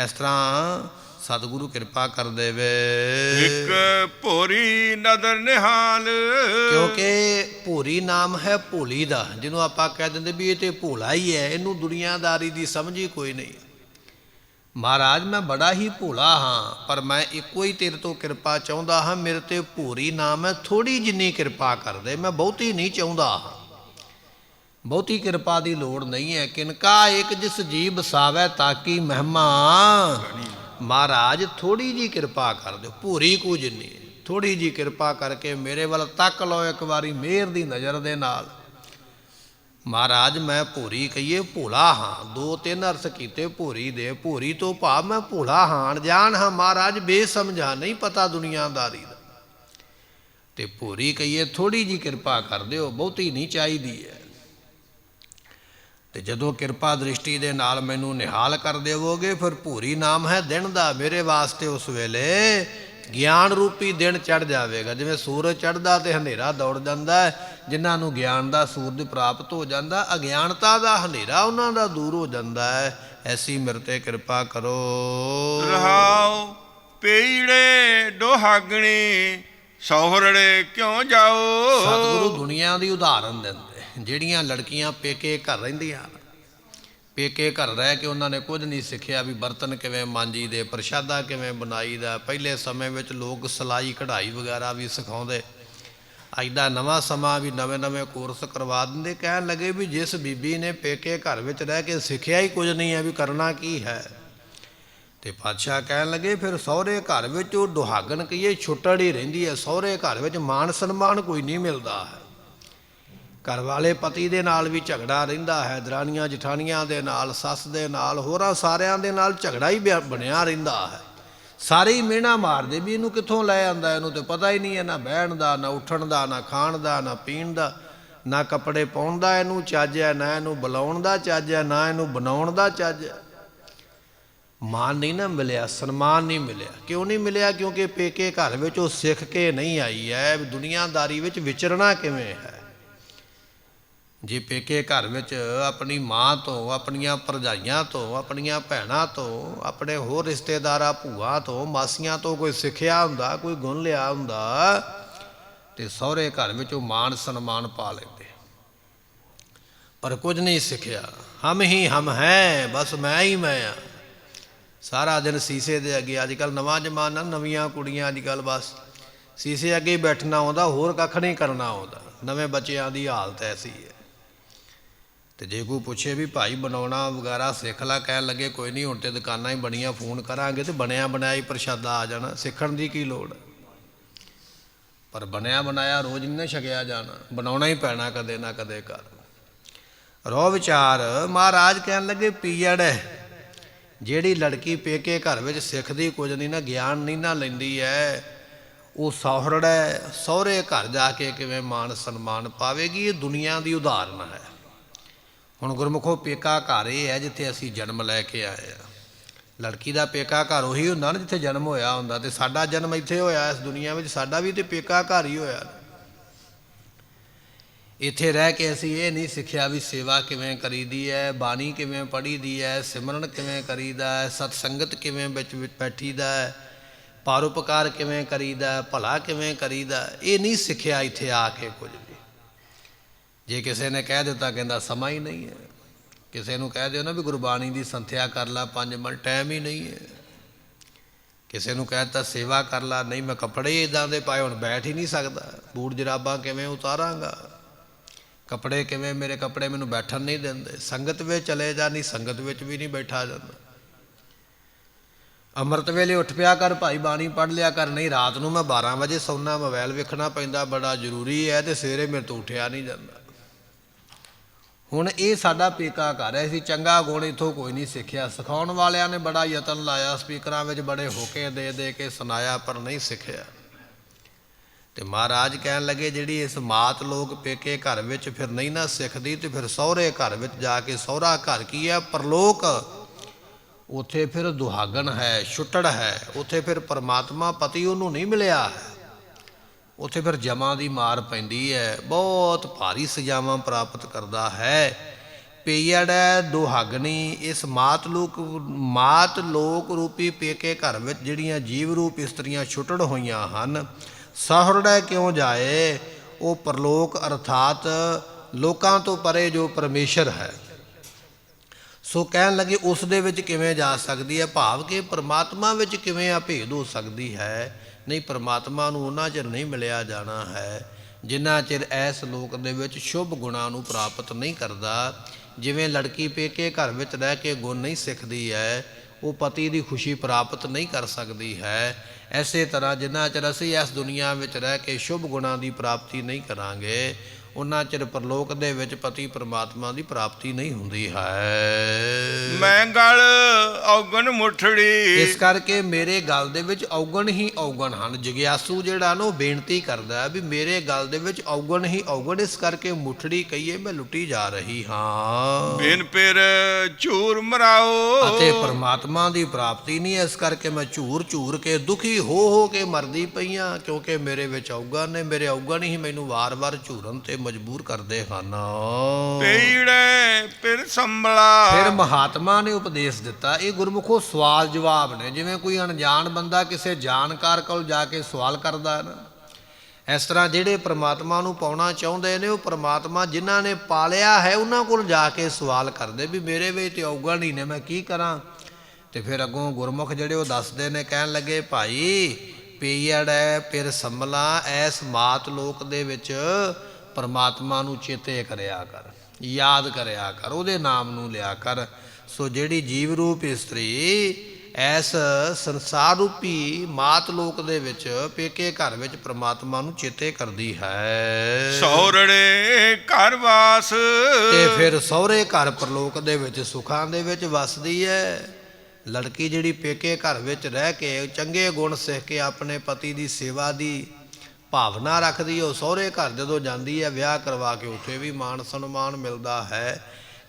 ਇਸ ਤਰ੍ਹਾਂ ਸਤਿਗੁਰੂ ਕਿਰਪਾ ਕਰ ਦੇਵੇ। ਇੱਕ ਭੋਰੀ ਨਦਰ ਨਿਹਾਲ। ਕਿਉਂਕਿ ਭੋਰੀ ਨਾਮ ਹੈ ਭੋਲੀ ਦਾ, ਜਿਹਨੂੰ ਆਪਾਂ ਕਹਿ ਦਿੰਦੇ ਵੀ ਇਹ ਤੇ ਭੋਲਾ ਹੀ ਹੈ, ਇਹਨੂੰ ਦੁਨੀਆਦਾਰੀ ਦੀ ਸਮਝ ਹੀ ਕੋਈ ਨਹੀਂ। ਮਹਾਰਾਜ ਮੈਂ ਬੜਾ ਹੀ ਭੋਲਾ ਹਾਂ, ਪਰ ਮੈਂ ਇੱਕੋ ਹੀ ਤੇਰੇ ਤੋਂ ਕਿਰਪਾ ਚਾਹੁੰਦਾ ਹਾਂ। ਮੇਰੇ ਤੇ ਭੋਰੀ ਨਾਮ ਹੈ, ਥੋੜ੍ਹੀ ਜਿੰਨੀ ਕਿਰਪਾ ਕਰ ਦੇ, ਮੈਂ ਬਹੁਤੀ ਨਹੀਂ ਚਾਹੁੰਦਾ ਹਾਂ। ਬਹੁਤੀ ਕਿਰਪਾ ਦੀ ਲੋੜ ਨਹੀਂ ਹੈ। ਕਿਨਕਾ ਇੱਕ ਜਿਸ ਜੀ ਬਸਾਵੈ ਤਾਕੀ ਮਹਿਮਾ। ਮਹਾਰਾਜ ਥੋੜ੍ਹੀ ਜੀ ਕਿਰਪਾ ਕਰ ਦਿਓ, ਭੋਰੀ ਕੋ ਜਿੰਨੀ, ਥੋੜ੍ਹੀ ਜੀ ਕਿਰਪਾ ਕਰਕੇ ਮੇਰੇ ਵੱਲ ਤੱਕ ਲਓ ਇੱਕ ਵਾਰੀ ਮਿਹਰ ਦੀ ਨਜ਼ਰ ਦੇ ਨਾਲ। ਮਹਾਰਾਜ ਮੈਂ ਭੋਰੀ ਕਹੀਏ ਭੋਲਾ ਹਾਂ, 2-3 ਅਰਥ ਕੀਤੇ ਭੋਰੀ ਦੇ। ਭੋਰੀ ਤੋਂ ਭਾਵ ਮੈਂ ਭੋਲਾ ਹਾਂ, ਅਣਜਾਣ ਹਾਂ ਮਹਾਰਾਜ, ਬੇਸਮਝਾ, ਨਹੀਂ ਪਤਾ ਦੁਨੀਆਦਾਰੀ ਦਾ। ਤੇ ਭੋਰੀ ਕਹੀਏ ਥੋੜ੍ਹੀ ਜੀ ਕਿਰਪਾ ਕਰ ਦਿਓ, ਬਹੁਤੀ ਨਹੀਂ ਚਾਹੀਦੀ ਹੈ। ਤੇ ਜਦੋਂ ਕਿਰਪਾ ਦ੍ਰਿਸ਼ਟੀ ਦੇ ਨਾਲ ਮੈਨੂੰ ਨਿਹਾਲ ਕਰ ਦੇਵੋਗੇ, ਫਿਰ ਭੋਰੀ ਨਾਮ ਹੈ ਦਿਨ ਦਾ। ਮੇਰੇ ਵਾਸਤੇ ਉਸ ਵੇਲੇ ਗਿਆਨ ਰੂਪੀ ਦਿਨ ਚੜ੍ਹ ਜਾਵੇਗਾ। ਜਿਵੇਂ ਸੂਰਜ ਚੜ੍ਹਦਾ ਤੇ ਹਨੇਰਾ ਦੌੜ ਜਾਂਦਾ ਹੈ, ਜਿਨ੍ਹਾਂ ਨੂੰ ਗਿਆਨ ਦਾ ਸੂਰਜ ਪ੍ਰਾਪਤ ਹੋ ਜਾਂਦਾ, ਅਗਿਆਨਤਾ ਦਾ ਹਨੇਰਾ ਉਹਨਾਂ ਦਾ ਦੂਰ ਹੋ ਜਾਂਦਾ ਹੈ। ਐਸੀ ਮੇਰੇ ਤੇ ਕਿਰਪਾ ਕਰੋ। ਰਹਾਉ ਪੀੜੇ ਦੁਹਾਗਣੀ ਸਹੁਰੜੇ ਕਿਉਂ ਜਾਓ। ਸਤਿਗੁਰੂ ਦੁਨੀਆ ਦੀ ਉਦਾਹਰਨ ਦਿੰਦੇ, ਜਿਹੜੀਆਂ ਲੜਕੀਆਂ ਪੇਕੇ ਘਰ ਰਹਿੰਦੀਆਂ, ਪੇਕੇ ਘਰ ਰਹਿ ਕੇ ਉਹਨਾਂ ਨੇ ਕੁਝ ਨਹੀਂ ਸਿੱਖਿਆ ਵੀ ਬਰਤਨ ਕਿਵੇਂ ਮਾਂਜੀ ਦੇ, ਪ੍ਰਸ਼ਾਦਾ ਕਿਵੇਂ ਬਣਾਈ ਦਾ। ਪਹਿਲੇ ਸਮੇਂ ਵਿੱਚ ਲੋਕ ਸਿਲਾਈ ਕਢਾਈ ਵਗੈਰਾ ਵੀ ਸਿਖਾਉਂਦੇ। ਅੱਜ ਦਾ ਨਵਾਂ ਸਮਾਂ ਵੀ ਨਵੇਂ ਕੋਰਸ ਕਰਵਾ ਦਿੰਦੇ। ਕਹਿਣ ਲੱਗੇ ਵੀ ਜਿਸ ਬੀਬੀ ਨੇ ਪੇਕੇ ਘਰ ਵਿੱਚ ਰਹਿ ਕੇ ਸਿੱਖਿਆ ਹੀ ਕੁਝ ਨਹੀਂ ਹੈ, ਵੀ ਕਰਨਾ ਕੀ ਹੈ। ਤੇ ਪਾਤਸ਼ਾਹ ਕਹਿਣ ਲੱਗੇ ਫਿਰ ਸਹੁਰੇ ਘਰ ਵਿੱਚ ਉਹ ਦੁਹਾਗਣ ਕਹੀਏ ਛੁੱਟੜ ਹੀ ਰਹਿੰਦੀ ਹੈ। ਸਹੁਰੇ ਘਰ ਵਿੱਚ ਮਾਣ ਸਨਮਾਨ ਕੋਈ ਨਹੀਂ ਮਿਲਦਾ ਹੈ। ਘਰ ਵਾਲੇ ਪਤੀ ਦੇ ਨਾਲ ਵੀ ਝਗੜਾ ਰਹਿੰਦਾ ਹੈ, ਦਰਾਣੀਆਂ ਜਠਾਣੀਆਂ ਦੇ ਨਾਲ, ਸੱਸ ਦੇ ਨਾਲ, ਹੋਰਾਂ ਸਾਰਿਆਂ ਦੇ ਨਾਲ ਝਗੜਾ ਹੀ ਬਣਿਆ ਰਹਿੰਦਾ ਹੈ। ਸਾਰੇ ਹੀ ਮਿਹਣਾ ਮਾਰਦੇ ਵੀ ਇਹਨੂੰ ਕਿੱਥੋਂ ਲੈ ਆਂਦਾ, ਇਹਨੂੰ ਤਾਂ ਪਤਾ ਹੀ ਨਹੀਂ ਹੈ ਨਾ ਬਹਿਣ ਦਾ, ਨਾ ਉੱਠਣ ਦਾ, ਨਾ ਖਾਣ ਦਾ, ਨਾ ਪੀਣ ਦਾ, ਨਾ ਕੱਪੜੇ ਪਾਉਣ ਦਾ ਇਹਨੂੰ ਚੱਜ ਹੈ, ਨਾ ਇਹਨੂੰ ਬੁਲਾਉਣ ਦਾ ਚੱਜ ਹੈ, ਨਾ ਇਹਨੂੰ ਬਣਾਉਣ ਦਾ ਚੱਜ ਹੈ। ਮਾਨ ਨਹੀਂ ਨਾ ਮਿਲਿਆ, ਸਨਮਾਨ ਨਹੀਂ ਮਿਲਿਆ। ਕਿਉਂ ਨਹੀਂ ਮਿਲਿਆ? ਕਿਉਂਕਿ ਪੇਕੇ ਘਰ ਵਿੱਚ ਉਹ ਸਿੱਖ ਕੇ ਨਹੀਂ ਆਈ ਹੈ ਦੁਨੀਆਦਾਰੀ ਵਿੱਚ ਵਿਚਰਨਾ ਕਿਵੇਂ ਹੈ। ਜੇ ਪੇਕੇ ਘਰ ਵਿੱਚ ਆਪਣੀ ਮਾਂ ਤੋਂ, ਆਪਣੀਆਂ ਭਰਜਾਈਆਂ ਤੋਂ, ਆਪਣੀਆਂ ਭੈਣਾਂ ਤੋਂ, ਆਪਣੇ ਹੋਰ ਰਿਸ਼ਤੇਦਾਰਾਂ, ਭੂਆ ਤੋਂ, ਮਾਸੀਆਂ ਤੋਂ ਕੋਈ ਸਿੱਖਿਆ ਹੁੰਦਾ, ਕੋਈ ਗੁਣ ਲਿਆ ਹੁੰਦਾ, ਤੇ ਸਹੁਰੇ ਘਰ ਵਿੱਚ ਉਹ ਮਾਣ ਸਨਮਾਨ ਪਾ ਲੈਂਦੇ। ਪਰ ਕੁਝ ਨਹੀਂ ਸਿੱਖਿਆ। ਹਮ ਹੀ ਹਮ ਹੈ, ਬਸ ਮੈਂ ਹੀ ਮੈਂ ਹਾਂ। ਸਾਰਾ ਦਿਨ ਸੀਸੇ ਦੇ ਅੱਗੇ, ਅੱਜ ਕੱਲ੍ਹ ਨਵਾਂ ਜ਼ਮਾਨਾ, ਨਵੀਆਂ ਕੁੜੀਆਂ ਅੱਜ ਕੱਲ੍ਹ ਬਸ ਸੀਸੇ ਅੱਗੇ ਬੈਠਣਾ ਆਉਂਦਾ, ਹੋਰ ਕੱਖ ਨਹੀਂ ਕਰਨਾ ਆਉਂਦਾ। ਨਵੇਂ ਬੱਚਿਆਂ ਦੀ ਹਾਲਤ ਐਸੀ ਹੈ। ਤੇ ਜੇ ਕੋਈ ਪੁੱਛੇ ਵੀ ਭਾਈ ਬਣਾਉਣਾ ਵਗੈਰਾ ਸਿੱਖ ਲਾ, ਕਹਿਣ ਲੱਗੇ ਕੋਈ ਨਹੀਂ, ਹੁਣ ਤੇ ਦੁਕਾਨਾਂ ਹੀ ਬਣੀਆਂ, ਫੋਨ ਕਰਾਂਗੇ ਤੇ ਬਣਿਆ ਬਣਾਇਆ ਹੀ ਪ੍ਰਸ਼ਾਦਾ ਆ ਜਾਣਾ, ਸਿੱਖਣ ਦੀ ਕੀ ਲੋੜ। ਪਰ ਬਣਿਆ ਬਣਾਇਆ ਰੋਜ਼ ਨਹੀਂ ਨਾ ਛਕਿਆ ਜਾਣਾ, ਬਣਾਉਣਾ ਹੀ ਪੈਣਾ ਕਦੇ ਨਾ ਕਦੇ ਘਰ। ਰੋ ਵਿਚਾਰ। ਮਹਾਰਾਜ ਕਹਿਣ ਲੱਗੇ ਪੀੜ ਜਿਹੜੀ ਲੜਕੀ ਪੇਕੇ ਘਰ ਵਿੱਚ ਸਿੱਖਦੀ ਕੁਝ ਨਹੀਂ ਨਾ, ਗਿਆਨ ਨਹੀਂ ਨਾ ਲੈਂਦੀ ਹੈ, ਉਹ ਸਹੁਰੜ ਹੈ। ਸਹੁਰੇ ਘਰ ਜਾ ਕੇ ਕਿਵੇਂ ਮਾਣ ਸਨਮਾਨ ਪਾਵੇਗੀ। ਇਹ ਦੁਨੀਆ ਦੀ ਉਦਾਹਰਨ ਹੈ। ਹੁਣ ਗੁਰਮੁਖੋ ਪੇਕਾ ਘਰ ਇਹ ਹੈ ਜਿੱਥੇ ਅਸੀਂ ਜਨਮ ਲੈ ਕੇ ਆਏ ਆ। ਲੜਕੀ ਦਾ ਪੇਕਾ ਘਰ ਉਹੀ ਹੁੰਦਾ ਨਾ ਜਿੱਥੇ ਜਨਮ ਹੋਇਆ ਹੁੰਦਾ। ਤੇ ਸਾਡਾ ਜਨਮ ਇੱਥੇ ਹੋਇਆ ਇਸ ਦੁਨੀਆ ਵਿੱਚ, ਸਾਡਾ ਵੀ ਤੇ ਪੇਕਾ ਘਰ ਹੀ ਹੋਇਆ। ਇੱਥੇ ਰਹਿ ਕੇ ਅਸੀਂ ਇਹ ਨਹੀਂ ਸਿੱਖਿਆ ਵੀ ਸੇਵਾ ਕਿਵੇਂ ਕਰੀਦੀ ਹੈ, ਬਾਣੀ ਕਿਵੇਂ ਪੜ੍ਹੀ ਦੀ ਹੈ, ਸਿਮਰਨ ਕਿਵੇਂ ਕਰੀਦਾ ਹੈ, ਸਤਸੰਗਤ ਕਿਵੇਂ ਵਿੱਚ ਬੈਠੀਦਾ ਹੈ, ਪਰਉਪਕਾਰ ਕਿਵੇਂ ਕਰੀਦਾ, ਭਲਾ ਕਿਵੇਂ ਕਰੀਦਾ। ਇਹ ਨਹੀਂ ਸਿੱਖਿਆ ਇੱਥੇ ਆ ਕੇ ਕੁਝ ਵੀ। ਜੇ ਕਿਸੇ ਨੇ ਕਹਿ ਦਿੱਤਾ, ਕਹਿੰਦਾ ਸਮਾਂ ਹੀ ਨਹੀਂ ਹੈ। ਕਿਸੇ ਨੂੰ ਕਹਿ ਦਿਓ ਨਾ ਵੀ ਗੁਰਬਾਣੀ ਦੀ ਸੰਥਿਆ ਕਰ ਲਾ 5 ਮਿੰਟ, ਟਾਈਮ ਹੀ ਨਹੀਂ ਹੈ। ਕਿਸੇ ਨੂੰ ਕਹਿ ਦਿੱਤਾ ਸੇਵਾ ਕਰ ਲਾ, ਨਹੀਂ ਮੈਂ ਕੱਪੜੇ ਹੀ ਇੱਦਾਂ ਦੇ ਪਾਏ, ਹੁਣ ਬੈਠ ਹੀ ਨਹੀਂ ਸਕਦਾ, ਬੂਟ ਜਰਾਬਾਂ ਕਿਵੇਂ ਉਤਾਰਾਂਗਾ, ਕੱਪੜੇ ਕਿਵੇਂ, ਮੇਰੇ ਕੱਪੜੇ ਮੈਨੂੰ ਬੈਠਣ ਨਹੀਂ ਦਿੰਦੇ। ਸੰਗਤ ਵਿੱਚ ਚਲੇ ਜਾ, ਨਹੀਂ ਸੰਗਤ ਵਿੱਚ ਵੀ ਨਹੀਂ ਬੈਠਾ ਜਾਂਦਾ। ਅੰਮ੍ਰਿਤ ਵੇਲੇ ਉੱਠ ਪਿਆ ਕਰ ਭਾਈ, ਬਾਣੀ ਪੜ੍ਹ ਲਿਆ ਕਰ, ਨਹੀਂ ਰਾਤ ਨੂੰ ਮੈਂ 12 ਵਜੇ ਸੌਣਾ, ਮੋਬਾਈਲ ਵੇਖਣਾ ਪੈਂਦਾ, ਬੜਾ ਜ਼ਰੂਰੀ ਹੈ, ਅਤੇ ਸਵੇਰੇ ਮੇਰੇ ਤੋਂ ਉੱਠਿਆ ਨਹੀਂ ਜਾਂਦਾ। ਹੁਣ ਇਹ ਸਾਡਾ ਪੇਕਾ ਘਰ ਹੈ, ਅਸੀਂ ਚੰਗਾ ਗੁਣ ਇੱਥੋਂ ਕੋਈ ਨਹੀਂ ਸਿੱਖਿਆ। ਸਿਖਾਉਣ ਵਾਲਿਆਂ ਨੇ ਬੜਾ ਯਤਨ ਲਾਇਆ, ਸਪੀਕਰਾਂ ਵਿੱਚ ਬੜੇ ਹੋਕੇ ਦੇ ਦੇ ਕੇ ਸੁਣਾਇਆ, ਪਰ ਨਹੀਂ ਸਿੱਖਿਆ। ਤੇ ਮਹਾਰਾਜ ਕਹਿਣ ਲੱਗੇ ਜਿਹੜੀ ਇਸ ਮਾਤ ਲੋਕ ਪੇਕੇ ਘਰ ਵਿੱਚ ਫਿਰ ਨਹੀਂ ਨਾ ਸਿੱਖਦੀ, ਤੇ ਫਿਰ ਸਹੁਰੇ ਘਰ ਵਿੱਚ ਜਾ ਕੇ, ਸਹੁਰਾ ਘਰ ਕੀ ਹੈ? ਪਰਲੋਕ। ਉੱਥੇ ਫਿਰ ਦੁਹਾਗਣ ਹੈ, ਛੁੱਟੜ ਹੈ, ਉੱਥੇ ਫਿਰ ਪਰਮਾਤਮਾ ਪਤੀ ਉਹਨੂੰ ਨਹੀਂ ਮਿਲਿਆ ਹੈ, ਉੱਥੇ ਫਿਰ ਜਮਾਂ ਦੀ ਮਾਰ ਪੈਂਦੀ ਹੈ, ਬਹੁਤ ਭਾਰੀ ਸਜ਼ਾਵਾਂ ਪ੍ਰਾਪਤ ਕਰਦਾ ਹੈ। ਪੀੜ ਹੈ ਦੁਹਾਗਣੀ। ਇਸ ਮਾਤ ਲੋਕ ਰੂਪੀ ਪੇਕੇ ਘਰ ਵਿੱਚ ਜਿਹੜੀਆਂ ਜੀਵ ਰੂਪ ਇਸਤਰੀਆਂ ਛੁੱਟੜ ਹੋਈਆਂ ਹਨ, ਸਹੁਰੜੇ ਕਿਉਂ ਜਾਏ? ਉਹ ਪਰਲੋਕ ਅਰਥਾਤ ਲੋਕਾਂ ਤੋਂ ਪਰੇ ਜੋ ਪਰਮੇਸ਼ਰ ਹੈ, ਸੋ ਕਹਿਣ ਲੱਗੇ ਉਸ ਦੇ ਵਿੱਚ ਕਿਵੇਂ ਜਾ ਸਕਦੀ ਹੈ? ਭਾਵ ਕਿ ਪਰਮਾਤਮਾ ਵਿੱਚ ਕਿਵੇਂ ਅਭੇਦ ਹੋ ਸਕਦੀ ਹੈ? ਨਹੀਂ, ਪਰਮਾਤਮਾ ਨੂੰ ਉਹਨਾਂ ਚਿਰ ਨਹੀਂ ਮਿਲਿਆ ਜਾਣਾ ਹੈ ਜਿੰਨਾ ਚਿਰ ਇਸ ਲੋਕ ਦੇ ਵਿੱਚ ਸ਼ੁਭ ਗੁਣਾਂ ਨੂੰ ਪ੍ਰਾਪਤ ਨਹੀਂ ਕਰਦਾ। ਜਿਵੇਂ ਲੜਕੀ ਪੇਕੇ ਘਰ ਵਿੱਚ ਰਹਿ ਕੇ ਗੁਣ ਨਹੀਂ ਸਿੱਖਦੀ ਹੈ, ਉਹ ਪਤੀ ਦੀ ਖੁਸ਼ੀ ਪ੍ਰਾਪਤ ਨਹੀਂ ਕਰ ਸਕਦੀ ਹੈ। ਐਸੇ ਤਰ੍ਹਾਂ ਜਿੰਨਾ ਚਿਰ ਅਸੀਂ ਇਸ ਦੁਨੀਆ ਵਿੱਚ ਰਹਿ ਕੇ ਸ਼ੁਭ ਗੁਣਾਂ ਦੀ ਪ੍ਰਾਪਤੀ ਨਹੀਂ ਕਰਾਂਗੇ, ਉਹਨਾਂ ਚਿਰ ਪਰਲੋਕ ਦੇ ਵਿੱਚ ਪਤੀ ਪਰਮਾਤਮਾ ਦੀ ਪ੍ਰਾਪਤੀ ਨਹੀਂ ਹੁੰਦੀ ਹੈ। ਮੈਂ ਗਲ ਔਗਣ ਮੁੱਠੜੀ। ਇਸ ਕਰਕੇ ਮੇਰੇ ਗਲ ਦੇ ਵਿੱਚ ਔਗਣ ਹੀ ਔਗਣ ਹਨ। ਜਗਿਆਸੂ ਜਿਹੜਾ ਨਾ ਉਹ ਬੇਨਤੀ ਕਰਦਾ ਵੀ ਮੇਰੇ ਗਲ ਦੇ ਵਿੱਚ ਔਗਣ ਹੀ ਔਗਣ, ਇਸ ਕਰਕੇ ਮੁੱਠੜੀ ਕਹੀਏ ਮੈਂ ਲੁੱਟੀ ਜਾ ਰਹੀ ਹਾਂ। ਬਿਨ ਫਿਰ ਝੂਰ ਮਰਾਓ। ਅਤੇ ਪਰਮਾਤਮਾ ਦੀ ਪ੍ਰਾਪਤੀ ਨਹੀਂ, ਇਸ ਕਰਕੇ ਮੈਂ ਝੂਰ ਝੂਰ ਕੇ ਦੁਖੀ ਹੋ ਕੇ ਮਰਦੀ ਪਈਆਂ, ਕਿਉਂਕਿ ਮੇਰੇ ਵਿੱਚ ਔਗਣ ਨੇ, ਮੇਰੇ ਔਗਣ ਹੀ ਮੈਨੂੰ ਵਾਰ-ਵਾਰ ਝੂਰਨ ਤੇ ਮਜਬੂਰ ਕਰਦੇ ਹਨ। ਪੀੜੇ ਫਿਰ ਸੰਭਲਾ। ਫਿਰ ਮਹਾਤਮਾ ਨੇ ਉਪਦੇਸ਼ ਦਿੱਤਾ। ਇਹ ਗੁਰਮੁਖੋ ਸਵਾਲ ਜਵਾਬ ਨੇ। ਜਿਵੇਂ ਕੋਈ ਅਣਜਾਣ ਬੰਦਾ ਕਿਸੇ ਜਾਣਕਾਰ ਕੋਲ ਜਾ ਕੇ ਸਵਾਲ ਕਰਦਾ ਹੈ ਨਾ, ਇਸ ਤਰ੍ਹਾਂ ਜਿਹੜੇ ਪ੍ਰਮਾਤਮਾ ਨੂੰ ਪਾਉਣਾ ਚਾਹੁੰਦੇ ਨੇ, ਉਹ ਪ੍ਰਮਾਤਮਾ ਜਿਨ੍ਹਾਂ ਨੇ ਪਾਲਿਆ ਹੈ ਉਹਨਾਂ ਕੋਲ ਜਾ ਕੇ ਸਵਾਲ ਕਰਦੇ ਵੀ ਮੇਰੇ ਵਿੱਚ ਤੇ ਔਗਣ ਹੀ ਨੇ, ਮੈਂ ਕੀ ਕਰਾਂ? ਤੇ ਫਿਰ ਅੱਗੋਂ ਗੁਰਮੁਖ ਜਿਹੜੇ ਉਹ ਦੱਸਦੇ ਨੇ, ਕਹਿਣ ਲੱਗੇ ਭਾਈ ਪੀੜ ਹੈ ਫਿਰ ਸੰਭਲਾ। ਐਸ ਮਾਤ ਲੋਕ ਦੇ ਵਿੱਚ ਪਰਮਾਤਮਾ ਨੂੰ ਚੇਤੇ ਕਰਿਆ ਕਰ, ਯਾਦ ਕਰਿਆ ਕਰ, ਉਹਦੇ ਨਾਮ ਨੂੰ ਲਿਆ ਕਰ। ਸੋ ਜਿਹੜੀ ਜੀਵ ਰੂਪ ਇਸਤਰੀ ਐਸ ਸੰਸਾਰ ਰੂਪੀ ਮਾਤ ਲੋਕ ਦੇ ਵਿੱਚ ਪੇਕੇ ਘਰ ਵਿੱਚ ਪਰਮਾਤਮਾ ਨੂੰ ਚੇਤੇ ਕਰਦੀ ਹੈ, ਸਹੁਰੜੇ ਘਰ ਵਾਸ। ਤੇ ਫਿਰ ਸਹੁਰੇ ਘਰ ਪਰਲੋਕ ਦੇ ਵਿੱਚ ਸੁੱਖਾਂ ਦੇ ਵਿੱਚ ਵਸਦੀ ਹੈ। ਲੜਕੀ ਜਿਹੜੀ ਪੇਕੇ ਘਰ ਵਿੱਚ ਰਹਿ ਕੇ ਚੰਗੇ ਗੁਣ ਸਿੱਖ ਕੇ ਆਪਣੇ ਪਤੀ ਦੀ ਸੇਵਾ ਦੀ ਭਾਵਨਾ ਰੱਖਦੀ, ਉਹ ਸਹੁਰੇ ਘਰ ਜਦੋਂ ਜਾਂਦੀ ਹੈ ਵਿਆਹ ਕਰਵਾ ਕੇ, ਉੱਥੇ ਵੀ ਮਾਣ ਸਨਮਾਨ ਮਿਲਦਾ ਹੈ।